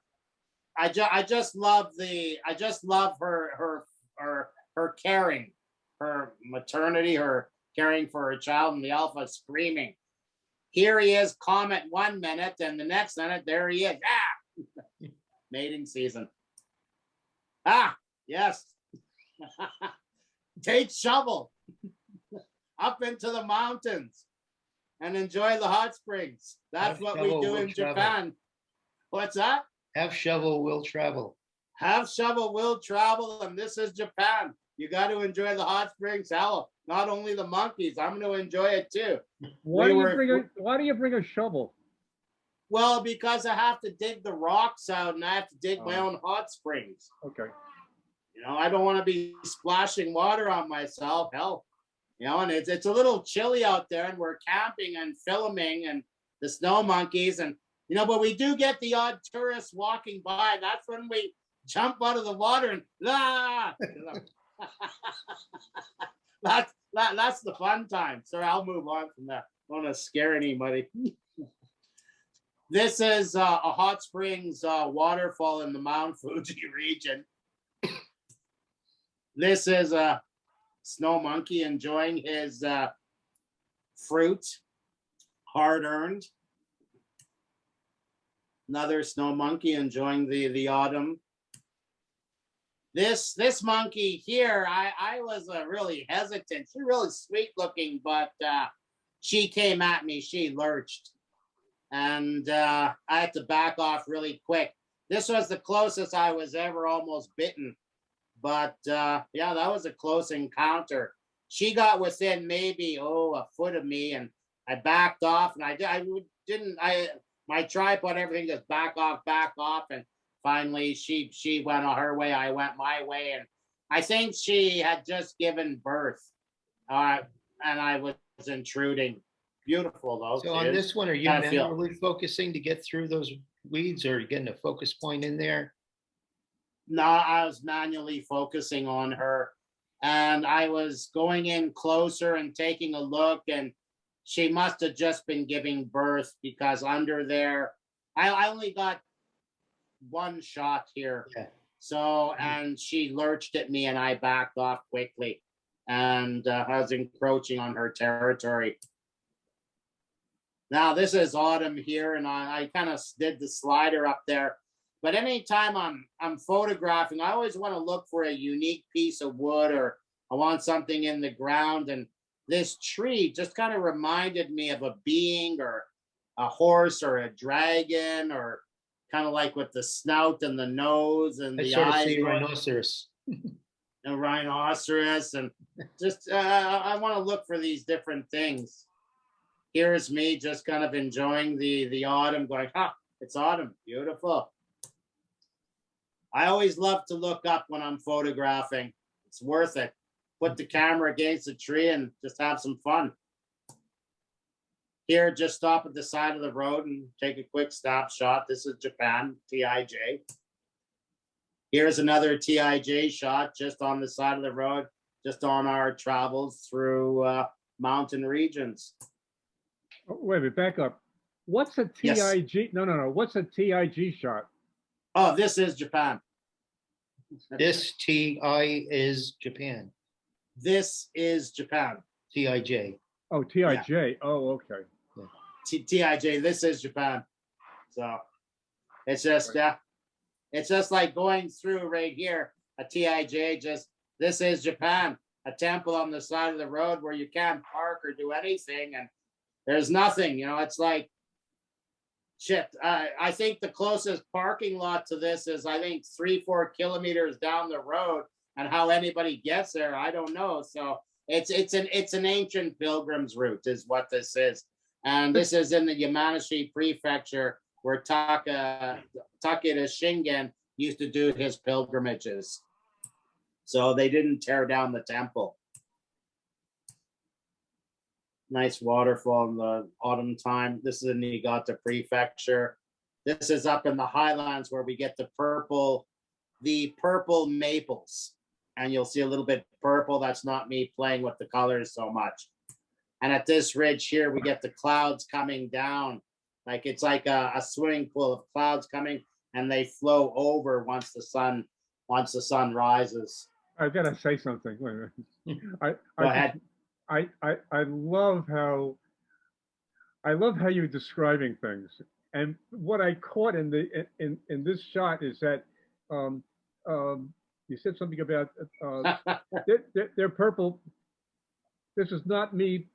I just love her caring, her maternity, her caring for her child, and the alpha screaming. Here he is, Comet 1 minute, and the next minute, there he is. Ah! Mating season. Ah, yes. Take shovel up into the mountains and enjoy the hot springs. That's Have what we shovel, do will in travel. Japan. What's that? Have shovel, will travel. Have shovel, will travel, and this is Japan. You got to enjoy the hot springs. Hell, not only the monkeys, I'm going to enjoy it too. Why We do were- why do you bring a shovel? Well, because I have to dig the rocks out and I have to dig my Oh. own hot springs. Okay. You know, I don't want to be splashing water on myself. Hell, you know, and it's a little chilly out there, and we're camping and filming and the snow monkeys, and you know, but we do get the odd tourists walking by. That's when we jump out of the water and that's the fun time. So I'll move on from that. I don't want to scare anybody. This is a hot springs waterfall in the Mount Fuji region. This is a snow monkey enjoying his fruit, hard earned. Another snow monkey enjoying the autumn. This monkey here, I was really hesitant. She's really sweet looking, but she came at me. She lurched, and I had to back off really quick. This was the closest I was ever almost bitten, but yeah, that was a close encounter. She got within maybe a foot of me, and I backed off, and my tripod, everything just back off, and finally she went on her way, I went my way, and I think she had just given birth, and I was intruding. Beautiful though. So on this one, are you I feel- manually focusing to get through those weeds, or are you getting a focus point in there? No, I was manually focusing on her, and I was going in closer and taking a look, and she must have just been giving birth, because under there, I only got one shot here. Yeah. So, and she lurched at me, and I backed off quickly, and I was encroaching on her territory. Now this is autumn here, and I kind of did the slider up there. But anytime I'm photographing, I always want to look for a unique piece of wood, or I want something in the ground. And this tree just kind of reminded me of a being, or a horse, or a dragon, or kind of like with the snout and the nose and I the sort of eyes. see rhinoceros. A rhinoceros, and just I want to look for these different things. Here's me just kind of enjoying the autumn, going, it's autumn, beautiful. I always love to look up when I'm photographing. It's worth it. Put the camera against the tree and just have some fun. Here, just stop at the side of the road and take a quick snapshot. This is Japan, TIJ. Here's another TIJ shot just on the side of the road, just on our travels through mountain regions. Oh, wait a minute, back up. What's a Yes. TIG? No. What's a TIG shot? Oh, this is Japan. This TI is Japan. This is Japan. TIJ. Oh, TIJ. Oh, okay. TIJ, this is Japan. So it's just it's just like going through right here, a TIJ, just this is Japan, a temple on the side of the road where you can't park or do anything, and there's nothing, you know. It's like shit. I think the closest parking lot to this is, I think, 3-4 kilometers down the road, and how anybody gets there, I don't know. So it's an ancient pilgrim's route is what this is. And this is in the Yamanashi prefecture, where Takeda Shingen used to do his pilgrimages. So they didn't tear down the temple. Nice waterfall in the autumn time. This is in Niigata prefecture. This is up in the highlands where we get the purple maples. and you'll see a little bit purple. That's not me playing with the colors so much. And at this ridge here, we get the clouds coming down. Like it's like a swimming pool of clouds coming, and they flow over once the sun rises. I gotta say something. Wait a minute. Go ahead. I love how you're describing things. And what I caught in this shot is that you said something about they're purple. This is not me.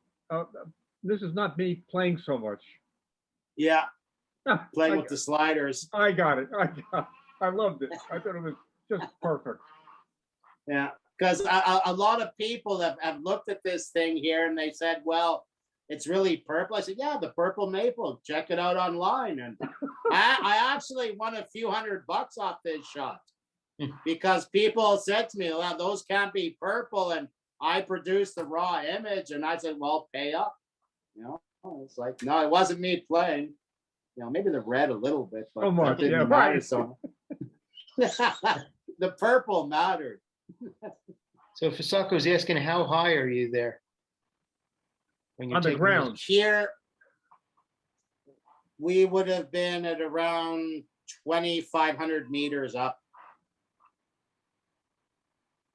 This is not me playing so much. Yeah, playing with the sliders. I got it. I loved it. I thought it was just perfect. Yeah, because a lot of people have looked at this thing here and they said, well, it's really purple. I said, yeah, the purple maple. Check it out online. And I actually won a few $100 off this shot because people said to me, well, those can't be purple. And I produced the raw image. And I said, well, pay up. You know, it's like, no, it wasn't me playing. You know, maybe the red a little bit, but so much. didn't Yeah, matter right. so the purple mattered. So Fisako's asking, how high are you there? When you're On the taking ground. Here, we would have been at around 2,500 meters up.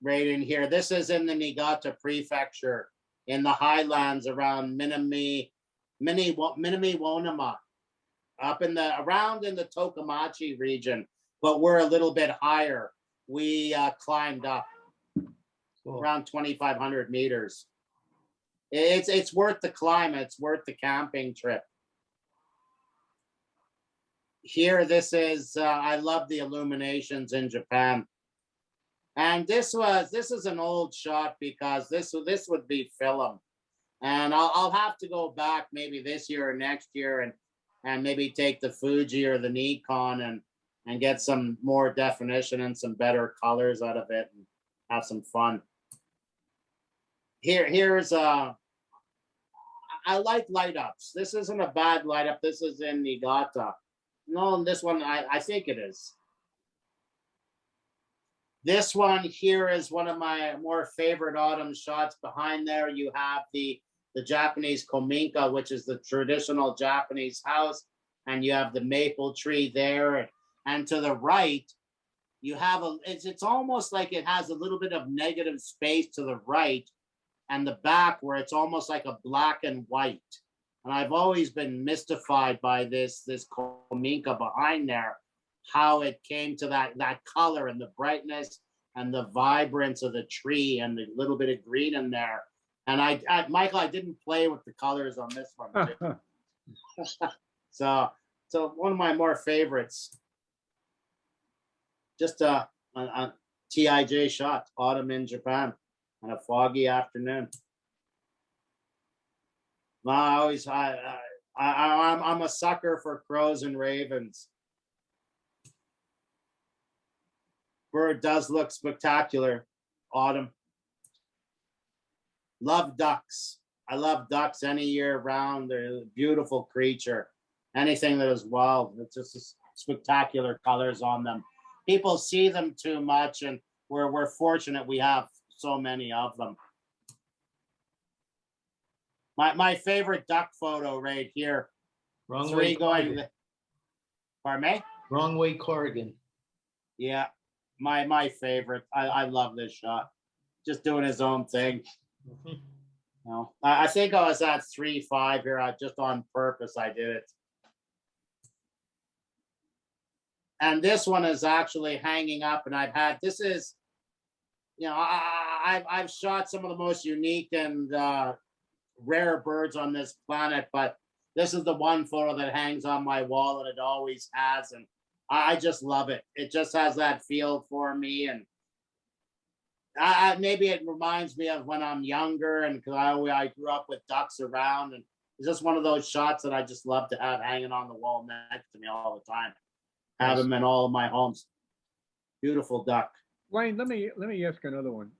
Right in here. This is in the Niigata prefecture, in the highlands around Minami-Wonama, up in the Tokamachi region, but we're a little bit higher. We climbed up around 2,500 meters. It's worth the climb. It's worth the camping trip. Here, this is I love the illuminations in Japan. And this is an old shot because this would be film. And I'll have to go back maybe this year or next year and maybe take the Fuji or the Nikon and get some more definition and some better colors out of it and have some fun. Here's I like light ups. This isn't a bad light up. This is in Niigata. No, this one I think it is. This one here is one of my more favorite autumn shots. Behind there, you have the Japanese kominka, which is the traditional Japanese house, and you have the maple tree there. And to the right, you have it's almost like it has a little bit of negative space to the right, and the back where it's almost like a black and white. And I've always been mystified by this kominka behind there, how it came to that color and the brightness and the vibrance of the tree and the little bit of green in there. And Michael, I didn't play with the colors on this one too. So one of my more favorites. Just a TIJ shot, autumn in Japan on a foggy afternoon. I'm a sucker for crows and ravens. Bird does look spectacular. Autumn. Love ducks. I love ducks any year round. They're a beautiful creature. Anything that is wild, it's just spectacular colors on them. People see them too much, and we're fortunate we have so many of them. My favorite duck photo right here. Wrong Three way, going. Corrigan. Pardon me? Wrong way, Corrigan. Yeah, my favorite. I love this shot. Just doing his own thing. Mhm. No, I think I was at 3.5 here. Just on purpose, I did it. And this one is actually hanging up, and this is, you know, I've shot some of the most unique and rare birds on this planet, but this is the one photo that hangs on my wall, and it always has, and I just love it. It just has that feel for me, and maybe it reminds me of when I'm younger, and because I grew up with ducks around, and it's just one of those shots that I just love to have hanging on the wall next to me all the time. Have them in all of my homes. Beautiful duck. Blain, let me ask another one.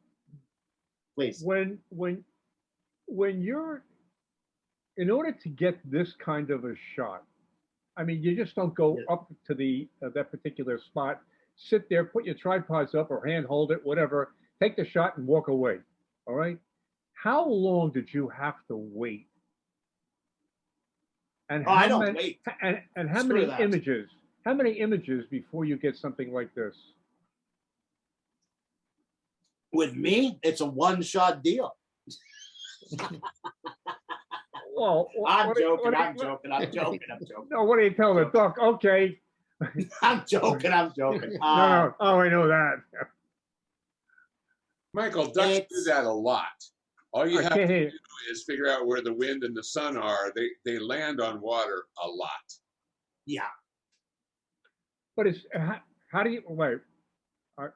Please. When you're, in order to get this kind of a shot, I mean, you just don't go up to that particular spot, sit there, put your tripods up or hand hold it, whatever, take the shot and walk away. All right. How long did you have to wait? And Oh, I how don't many wait. and how Screw many that. images? How many images before you get something like this? With me, it's a one-shot deal. Well, I'm what do you- joking. what do you- I'm joking. I'm joking. I'm joking. No, what do you tell the duck? Okay. I'm joking. I'm joking. No, no. Oh, I know that. Michael, ducks do It's- that a lot. All you I have can't to hear you. do is figure out where the wind and the sun are. They land on water a lot. Yeah. But it's how do you wait?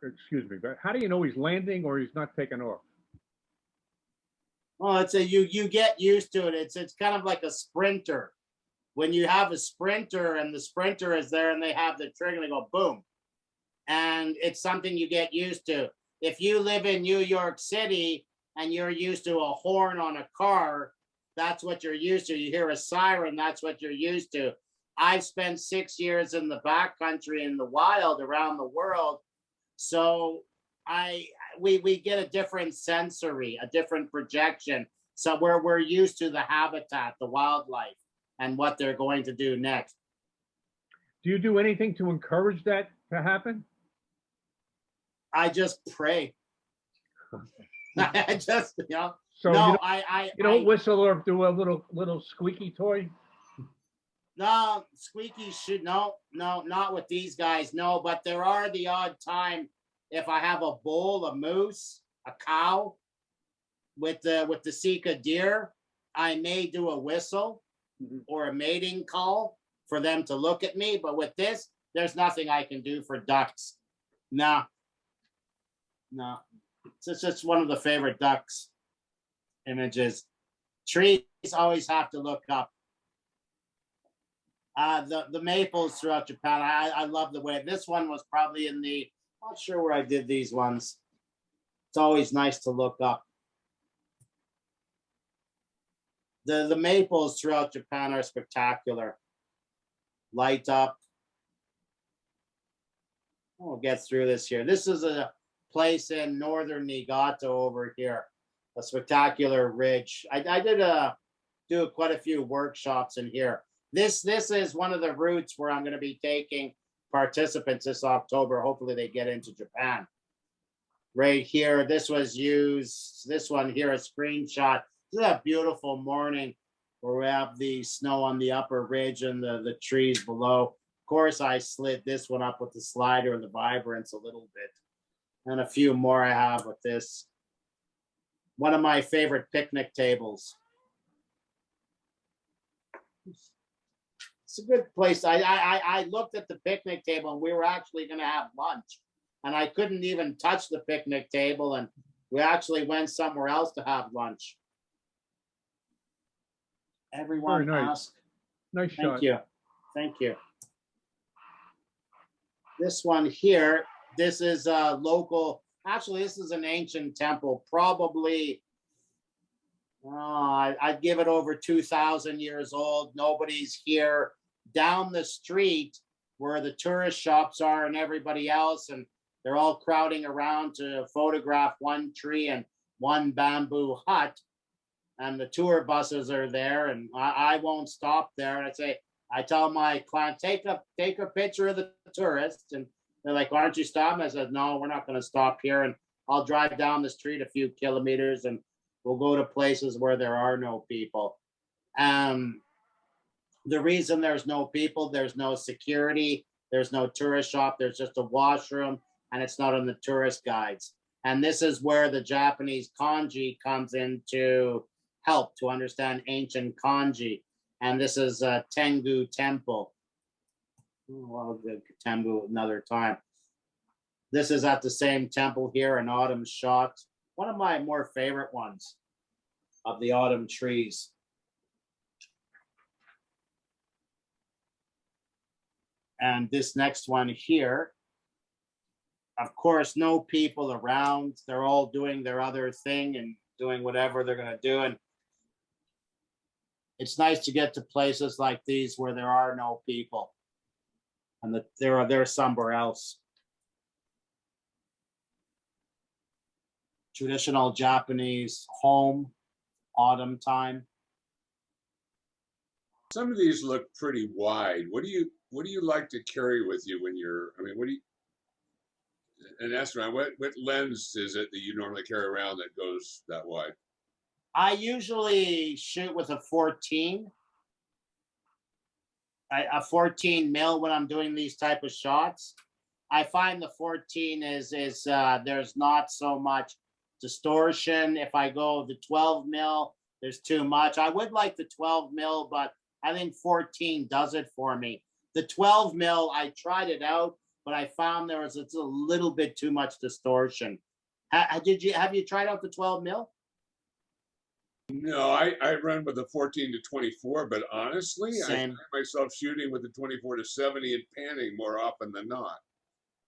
Excuse me, but how do you know he's landing or he's not taking off? Well, it's a you get used to it. It's kind of like a sprinter. When you have a sprinter and the sprinter is there and they have the trigger and they go boom. And it's something you get used to. If you live in New York City and you're used to a horn on a car, that's what you're used to. You hear a siren, that's what you're used to. I've spent 6 years in the backcountry in the wild around the world. So we get a different sensory, a different projection. So we're used to the habitat, the wildlife, and what they're going to do next. Do you do anything to encourage that to happen? I just pray. I just, So no, you don't whistle or do a little squeaky toy? no, squeaky should, no, not with these guys. No, but there are the odd time if I have a bull, a moose, a cow with the Sika deer, I may do a whistle or a mating call for them to look at me. But with this, there's nothing I can do for ducks. No. It's just one of the favorite ducks images. Trees always have to look up. The maples throughout Japan, I love the way this one was probably in the, not sure where I did these ones. It's always nice to look up. The maples throughout Japan are spectacular. Light up. We'll get through this here. This is a place in northern Niigata over here, a spectacular ridge. I did do quite a few workshops in here. This is one of the routes where I'm going to be taking participants this October. Hopefully they get into Japan. Right here, this was used, this one here, a screenshot. This is a beautiful morning where we have the snow on the upper ridge and the trees below. Of course, I slid this one up with the slider and the vibrance a little bit. And a few more I have with this. One of my favorite picnic tables. It's a good place. I looked at the picnic table and we were actually going to have lunch. And I couldn't even touch the picnic table. And we actually went somewhere else to have lunch. Everyone Very nice. asked. Nice shot. Thank you. Thank you. This one here, this is a local, actually, this is an ancient temple, probably, I'd give it over 2,000 years old. Nobody's here. Down the street where the tourist shops are and everybody else, and they're all crowding around to photograph one tree and one bamboo hut. And the tour buses are there, and I won't stop there. And I tell my client, take a picture of the tourists. And they're like, aren't you stopping? I said, no, we're not going to stop here. And I'll drive down the street a few kilometers and we'll go to places where there are no people. The reason there's no people, there's no security, there's no tourist shop, there's just a washroom, and it's not on the tourist guides. And this is where the Japanese kanji comes in to help to understand ancient kanji. And this is a Tengu temple. Well, the Tengu another time. This is at the same temple here, an autumn shot. One of my more favorite ones of the autumn trees. And this next one here, of course, no people around. They're all doing their other thing and doing whatever they're going to do. And it's nice to get to places like these where there are no people and that they're somewhere else. traditional Japanese home, autumn time. Some of these look pretty wide. What do you like to carry with you when you're? I mean, what do you? And ask around. What lens is it that you normally carry around that goes that wide? I usually shoot with a 14. A 14 mil when I'm doing these type of shots. I find the 14 is there's not so much distortion. If I go the 12 mil, there's too much. I would like the 12 mil, but I think 14 does it for me. The 12 mil, I tried it out, but I found it's a little bit too much distortion. Have you tried out the 12 mil? No, I run with the 14 to 24, but honestly, I Same. find myself shooting with the 24 to 70 and panning more often than not.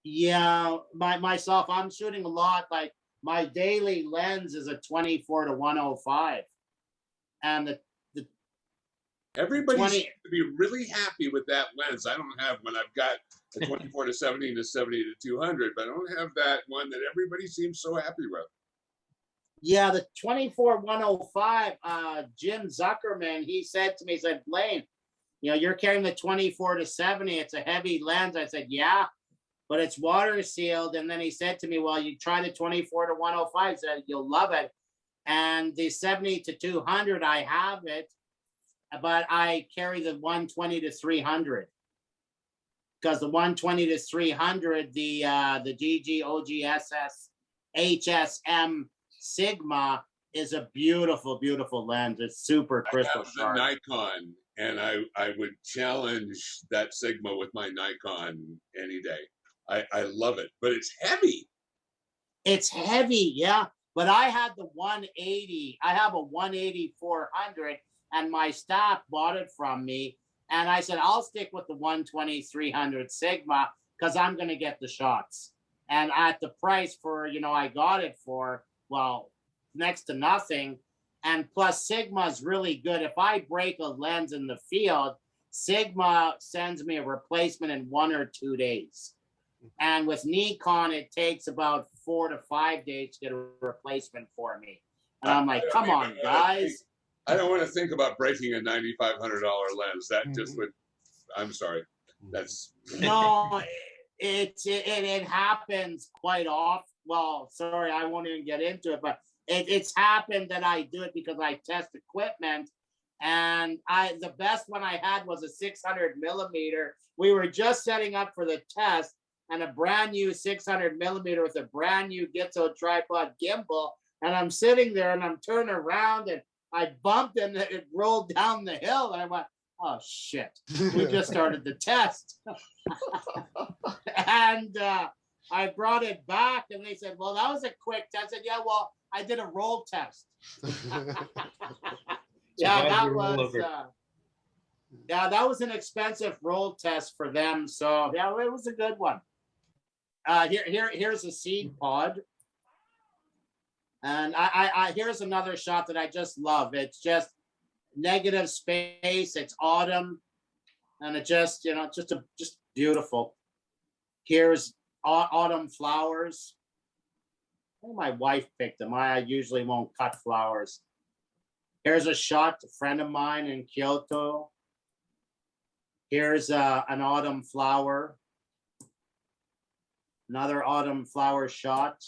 Yeah, myself, I'm shooting a lot. Like my daily lens is a 24 to 105. And the Everybody 20 seems to be really happy with that lens. I don't have when I've got the 24 to 70 to 70 to 200, but I don't have that one that everybody seems so happy with. Yeah, the 24-105, Jim Zuckerman, he said to me, he said, Blain, you're carrying the 24 to 70. It's a heavy lens. I said, yeah, but it's water sealed. And then he said to me, well, you try the 24 to 105. He said, you'll love it. And the 70 to 200, I have it, but I carry the 120 to 300. Because the 120 to 300, the GG OGSS HSM Sigma is a beautiful, beautiful lens. It's super crystal I have sharp. the Nikon, and I would challenge that Sigma with my Nikon any day. I love it, but it's heavy. It's heavy, yeah. But I had the 180. I have a 180 400, and my staff bought it from me. And I said, I'll stick with the 120 300 Sigma because I'm going to get the shots. And at the price for, I got it for, well, next to nothing. And plus Sigma is really good. If I break a lens in the field, Sigma sends me a replacement in 1 or 2 days. And with Nikon, it takes about 4 to 5 days to get a replacement for me. And I'm like, come on, guys. I don't want to think about breaking a $9,500 lens. That just would, I'm sorry. That's No, it happens quite often. Well, sorry, I won't even get into it, but it's happened that I do it because I test equipment. And the best one I had was a 600 millimeter. We were just setting up for the test, and a brand new 600 millimeter with a brand new Gitzo tripod gimbal. And I'm sitting there and I'm turning around and I bumped and it rolled down the hill. And I went, oh shit, we just started the test. And I brought it back and they said, well, that was a quick test. I said, yeah, well, I did a roll test. Yeah, that was an expensive roll test for them. So yeah, it was a good one. Here's a seed pod. And I here's another shot that I just love. It's just negative space. It's autumn, and it just just beautiful. Here's autumn flowers. I think my wife picked them. I usually won't cut flowers. Here's a shot, a friend of mine in Kyoto. Here's an autumn flower. Another autumn flower shot.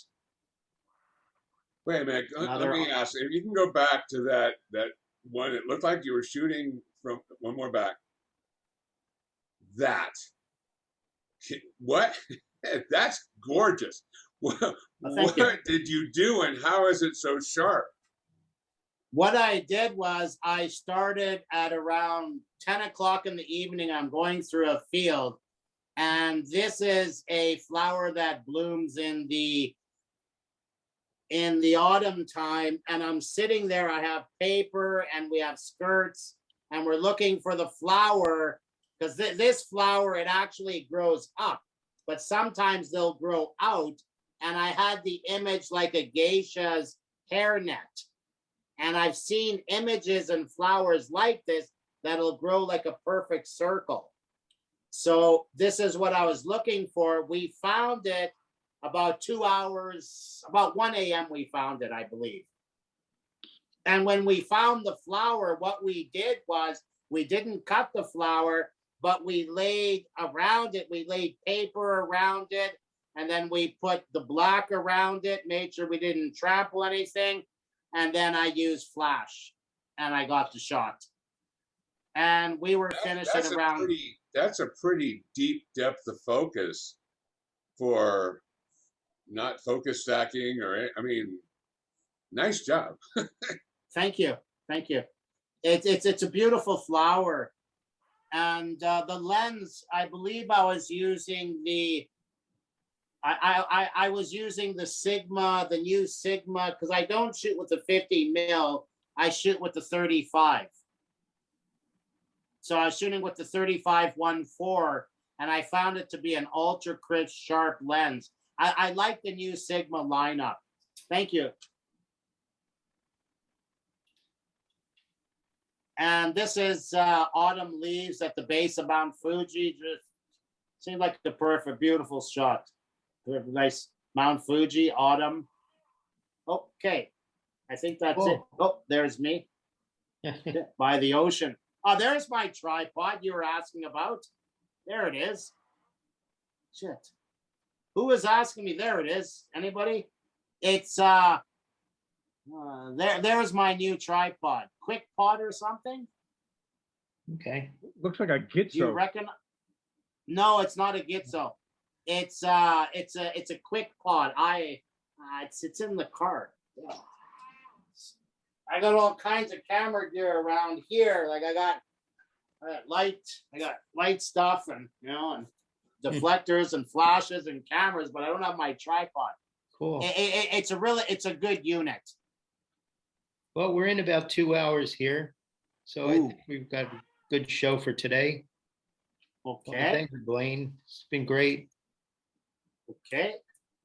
Wait a minute. Let me ask. If you can go back to that one, it looked like you were shooting from one more back. That. What? That's gorgeous. What did you do and how is it so sharp? What I did was I started at around 10 o'clock in the evening. I'm going through a field, and this is a flower that blooms in the autumn time. And I'm sitting there, I have paper and we have skirts and we're looking for the flower because this flower, it actually grows up, but sometimes they'll grow out. And I had the image like a geisha's hairnet. And I've seen images and flowers like this that'll grow like a perfect circle. So this is what I was looking for. We found it about 2 hours, about 1 a.m. we found it, I believe. And when we found the flower, what we did was we didn't cut the flower, but we laid around it, we laid paper around it, and then we put the black around it, made sure we didn't trample anything. And then I used flash and I got the shot. And we were finished at around. That's a pretty deep depth of focus for not focus stacking I mean, nice job. Thank you. Thank you. It's a beautiful flower. And the lens, I believe I was using I was using the Sigma, the new Sigma, because I don't shoot with the 50 mil, I shoot with the 35. So I was shooting with the 35-1.4, and I found it to be an ultra crisp, sharp lens. I like the new Sigma lineup. Thank you. And this is autumn leaves at the base of Mount Fuji. Just seems like the perfect, beautiful shot. Nice Mount Fuji, autumn. Okay, I think that's it. Oh, there's me by the ocean. Oh, there's my tripod you were asking about. There it is. Shit. Who was asking me? There it is. Anybody? It's there's my new tripod. Quick Pod or something? Okay. Looks like a Gitzo. Do you reckon? No, it's not a Gitzo. It's a Quick Pod. It's in the car. Yeah. I got all kinds of camera gear around here. Like I got light stuff and and deflectors and flashes and cameras, but I don't have my tripod. Cool. It's a good unit. Well, we're in about 2 hours here, so I Ooh. think we've got a good show for today. Okay. Well, thank you, Blaine. It's been great. Okay.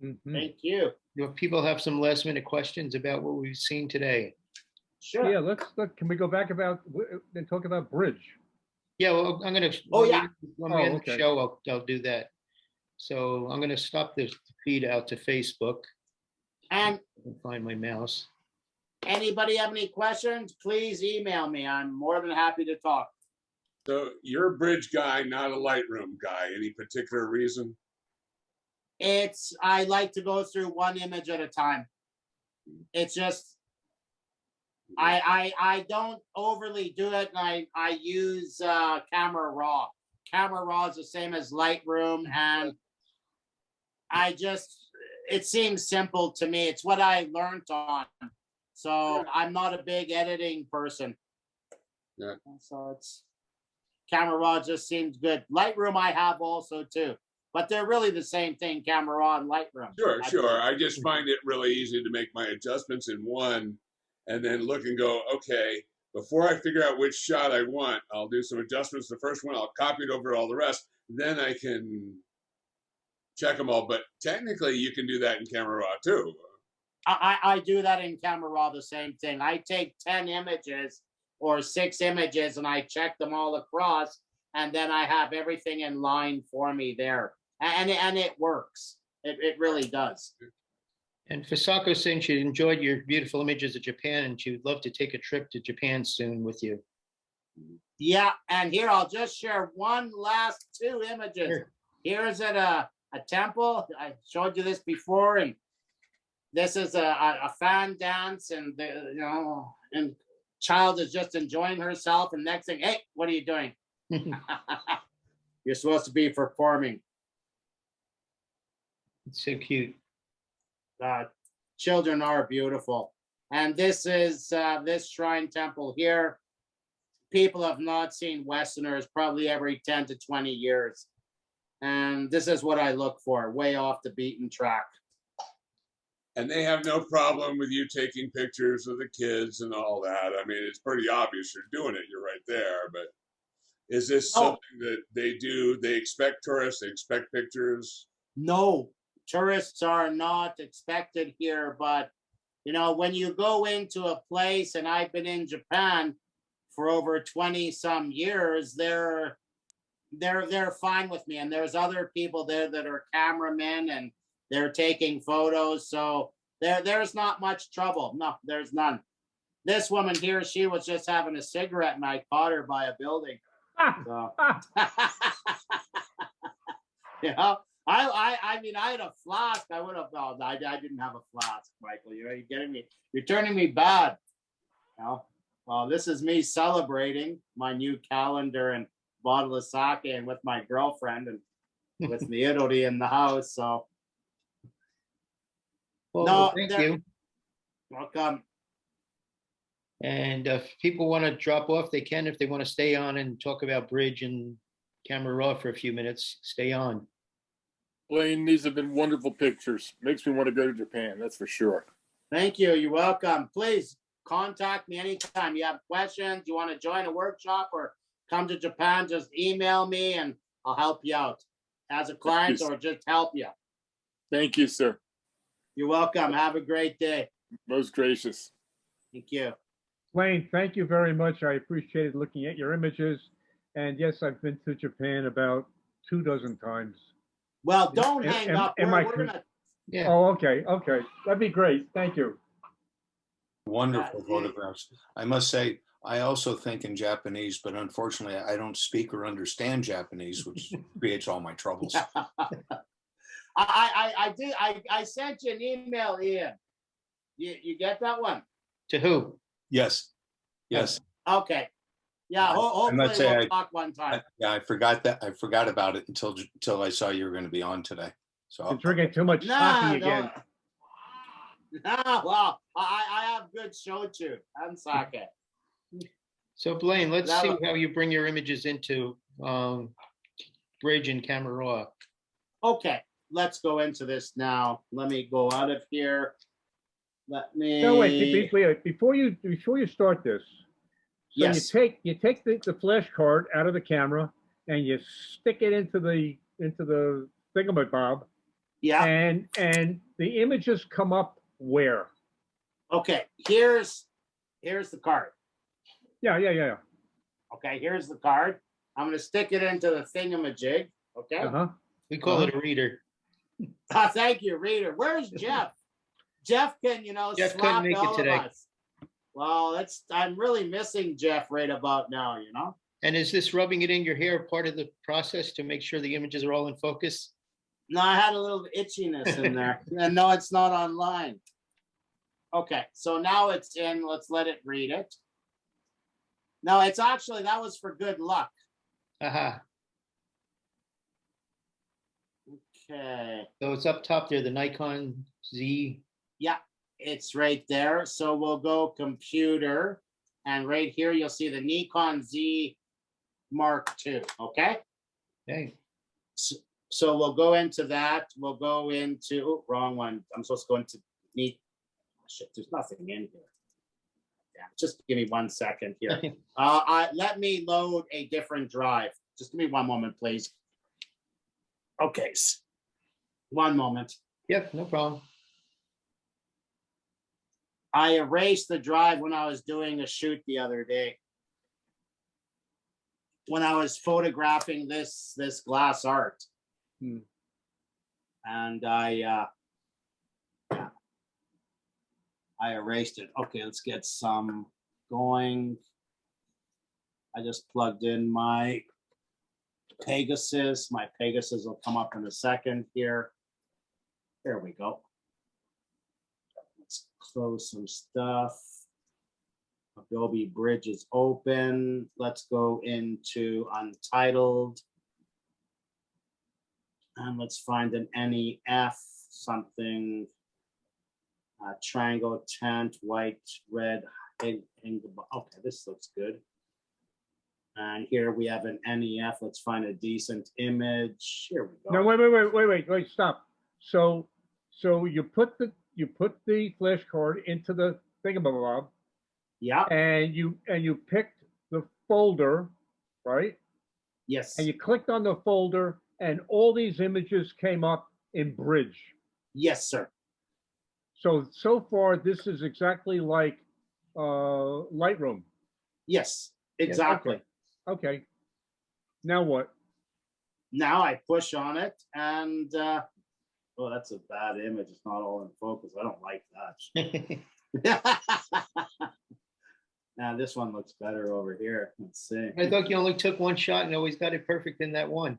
Mhm. Thank you. If people have some last minute questions about what we've seen today. Sure. Yeah, can we go back and talk about bridge? Yeah, well, I'm gonna. Oh, yeah. When we Oh, end okay. the show, I'll do that. So I'm gonna stop the feed out to Facebook. And I can find my mouse. anybody have any questions, please email me. I'm more than happy to talk. So you're a bridge guy, not a Lightroom guy. Any particular reason? I like to go through one image at a time. It's just I don't overly do it, and I use Camera Raw. Camera Raw is the same as Lightroom, and it seems simple to me. It's what I learned on. So I'm not a big editing person. Yeah. So it's Camera Raw just seems good. Lightroom I have also too, but they're really the same thing, Camera Raw and Lightroom. Sure. believe. I just find it really easy to make my adjustments in one and then look and go, okay, before I figure out which shot I want, I'll do some adjustments. The first one, I'll copy it over all the rest. Then I can check them all. But technically, you can do that in Camera Raw too. I do that in Camera Raw, the same thing. I take 10 images or 6 images and I check them all across, and then I have everything in line for me there. And it works. It really does. And Fasako saying she enjoyed your beautiful images of Japan, and she would love to take a trip to Japan soon with you. Yeah, and here I'll just share one last 2 images. Sure. Here is at a temple. I showed you this before, and this is a fan dance, and and child is just enjoying herself, and next thing, hey, what are you doing? You're supposed to be performing. It's so cute. Children are beautiful. And this is this shrine temple here. People have not seen Westerners probably every 10 to 20 years. And this is what I look for, way off the beaten track. And they have no problem with you taking pictures of the kids and all that. I mean, it's pretty obvious you're doing it. You're right there. But is this something that they do? They expect tourists, they expect pictures? No, tourists are not expected here. But, when you go into a place, and I've been in Japan for over 20 some years, they're fine with me. And there's other people there that are cameramen, and They're taking photos, so there's not much trouble. No, there's none. This woman here, she was just having a cigarette, and I caught her by a building. So. You know, I mean, I had a flask. I would have. No, I didn't have a flask, Michael. You're getting me. You're turning me bad. You know? Well, this is me celebrating my new calendar and bottle of sake, and with my girlfriend and with Miyazaki in the house. So, Well, no, thank you. Welcome. And if people want to drop off, they can. If they want to stay on and talk about bridge and camera raw for a few minutes, stay on. Blaine, these have been wonderful pictures. Makes me want to go to Japan, that's for sure. Thank you. You're welcome. Please contact me anytime you have questions. You want to join a workshop or come to Japan, just email me and I'll help you out as a client or just help you. Thank you, sir. You're welcome. Have a great day. Most gracious. Thank you. Blaine, thank you very much. I appreciated looking at your images. And yes, I've been to Japan about 24 times. Well, don't hang up. We're gonna... Yeah. Oh, okay. Okay. That'd be great. Thank you. Wonderful photographs. I must say, I also think in Japanese, but unfortunately, I don't speak or understand Japanese, which creates all my troubles. I did. I sent you an email, Ian. You get that one? To who? Yes. Yes. Okay. Yeah. Hopefully must say we'll talk one time. Yeah, I forgot that. I forgot about it until I saw you were going to be on today. So You're drinking too much sake again. No, well, I have good shochu and sake. So Blaine, let's see how you bring your images into bridge and camera raw. Okay, let's go into this now. Let me go out of here. Let me. No, wait, before you start this. So yes. you take the flash card out of the camera and you stick it into the thingamabob. Yeah. And the images come up where? Okay, here's the card. Yeah. Okay, here's the card. I'm gonna stick it into the thingamajig. Okay. We call it a reader. Thank you, reader. Where's Jeff? Jeff can, Jeff slap couldn't make it all today. of us. Well, I'm really missing Jeff right about now, And is this rubbing it in your hair part of the process to make sure the images are all in focus? No, I had a little itchiness in there. And no, it's not online. Okay, so now it's in. Let's let it read it. No, it's actually, that was for good luck. Aha. Okay. So it's up top there, the Nikon Z. Yeah, it's right there. So we'll go computer. And right here, you'll see the Nikon Z Mark II. Okay. Okay. So we'll go into that. We'll go into, wrong one. I'm supposed to go into shit, there's nothing in here. Yeah, just give me 1 second here. Let me load a different drive. Just give me one moment, please. Okay. 1 moment. Yep, no problem. I erased the drive when I was doing a shoot the other day. When I was photographing this glass art. And I erased it. Okay, let's get some going. I just plugged in my Pegasus. My Pegasus will come up in a second here. There we go. Let's close some stuff. Adobe Bridge is open. Let's go into Untitled. And let's find an NEF, something, triangle, tent, white, red. Okay, this looks good. And here we have an NEF. Let's find a decent image. Here we go. No, wait, stop. So you put the flash card into the thingamabob. Yeah. And you picked the folder, right? Yes. And you clicked on the folder, and all these images came up in Bridge. Yes, sir. So far, this is exactly like Lightroom. Yes, exactly. Okay. Now what? Now I push on it, and Oh, that's a bad image. It's not all in focus. I don't like that. Now this one looks better over here. Let's see. I thought you only took one shot and always got it perfect in that one.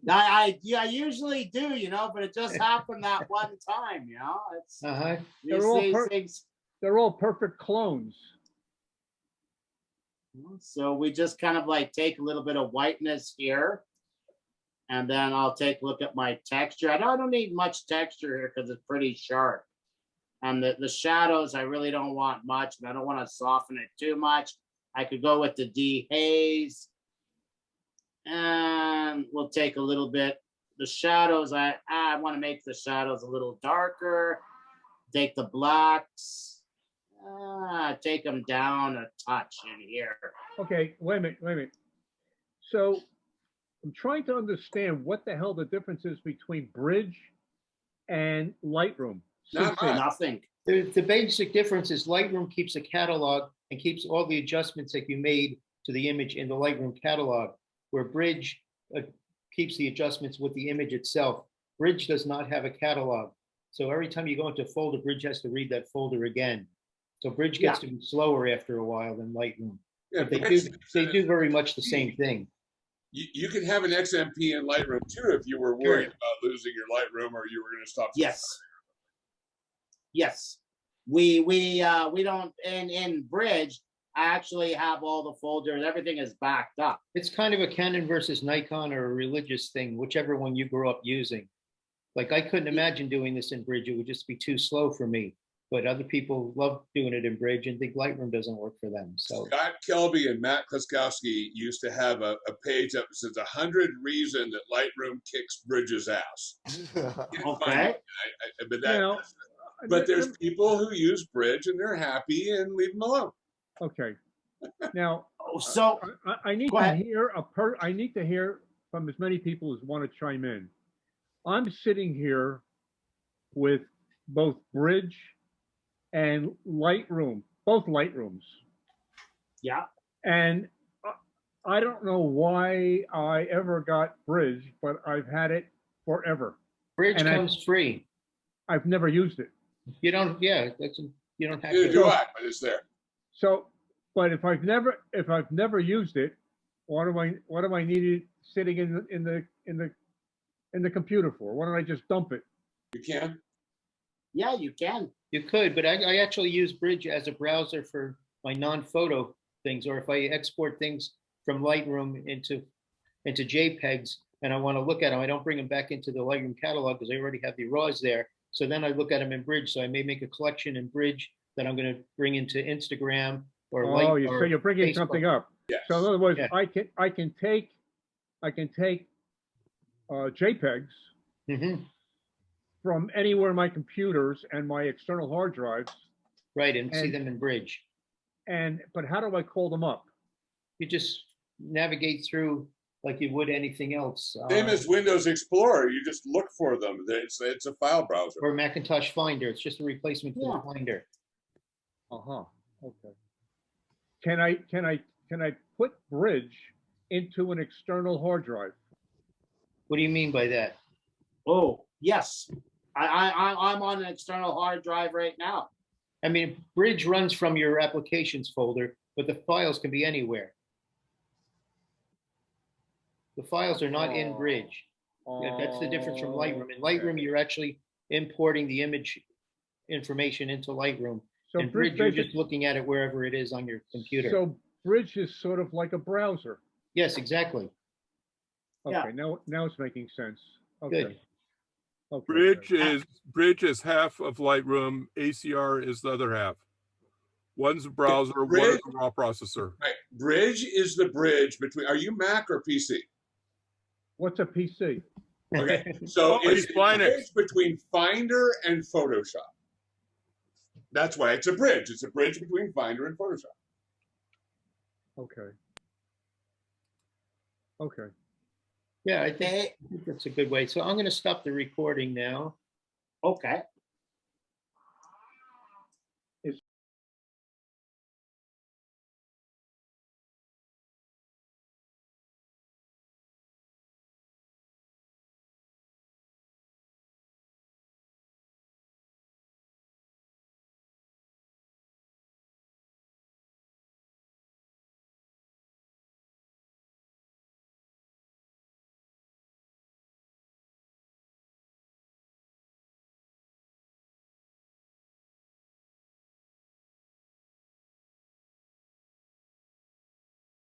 I usually do, but it just happened that one time, It's Uh-huh. these things. They're all perfect clones. So we just kind of like take a little bit of whiteness here. And then I'll take a look at my texture. I don't need much texture here because it's pretty sharp. And the shadows, I really don't want much, and I don't want to soften it too much. I could go with the dehaze. And we'll take a little bit. The shadows, I want to make the shadows a little darker. Take the blacks. Take them down a touch in here. Okay, wait a minute. So I'm trying to understand what the hell the difference is between Bridge and Lightroom. Not much. Nothing. The basic difference is Lightroom keeps a catalog and keeps all the adjustments that you made to the image in the Lightroom catalog, where Bridge keeps the adjustments with the image itself. Bridge does not have a catalog. So every time you go into a folder, Bridge has to read that folder again. So Bridge gets to be slower after a while than Lightroom. Yeah, But they do very much the same thing. You could have an XMP in Lightroom too if you were worried about losing your Lightroom or you were going to stop. Yes. We don't in Bridge. I actually have all the folders. Everything is backed up. It's kind of a Canon versus Nikon or a religious thing, whichever one you grew up using. Like I couldn't imagine doing this in Bridge. It would just be too slow for me. But other people love doing it in Bridge and think Lightroom doesn't work for them. So Scott Kelby and Matt Kloskowski used to have a page that says 100 reasons that Lightroom kicks Bridge's ass. Okay. But there's people who use Bridge and they're happy and leave them alone. Okay. Now, So I need to hear I need to hear from as many people as want to chime in. I'm sitting here with both Bridge and Lightroom, both Lightrooms. yeah. And I don't know why I ever got Bridge, but I've had it forever. Bridge comes free. I've never used it. You don't, you don't have Neither to. do I, but it's there. So, but if I've never used it, what do I need it sitting in the computer for? Why don't I just dump it? You can. Yeah, you can. You could, but I actually use Bridge as a browser for my non-photo things, or if I export things from Lightroom into JPEGs and I want to look at them, I don't bring them back into the Lightroom catalog because I already have the RAWs there. So then I look at them in Bridge. So I may make a collection in Bridge that I'm going to bring into Instagram or so you're bringing Facebook. something up. Yes. So in other words, Yeah. I can take JPEGs from anywhere in my computers and my external hard drives. Right, and see them in Bridge. But how do I call them up? You just navigate through like you would anything else. Same as Windows Explorer. You just look for them. It's a file browser. Or Macintosh Finder. It's just a replacement for the Finder. Okay. Can I put Bridge into an external hard drive? What do you mean by that? Oh, yes. I'm on an external hard drive right now. I mean, Bridge runs from your applications folder, but the files can be anywhere. The files are not in Bridge. That's the difference from Lightroom. In Lightroom, you're actually importing the image information into Lightroom. So in Bridge, you're just looking at it wherever it is on your computer. So Bridge is sort of like a browser. Yes, exactly. Okay, now it's making sense. Okay. Good. Okay. Bridge is half of Lightroom. ACR is the other half. One's a browser, Bridge- one is a raw processor. Right. Bridge is the bridge between. Are you Mac or PC? What's a PC? Okay, so it's the Linux. bridge between Finder and Photoshop. That's why it's a bridge. It's a bridge between Finder and Photoshop. Okay. Yeah, I think that's a good way. So I'm going to stop the recording now. Okay.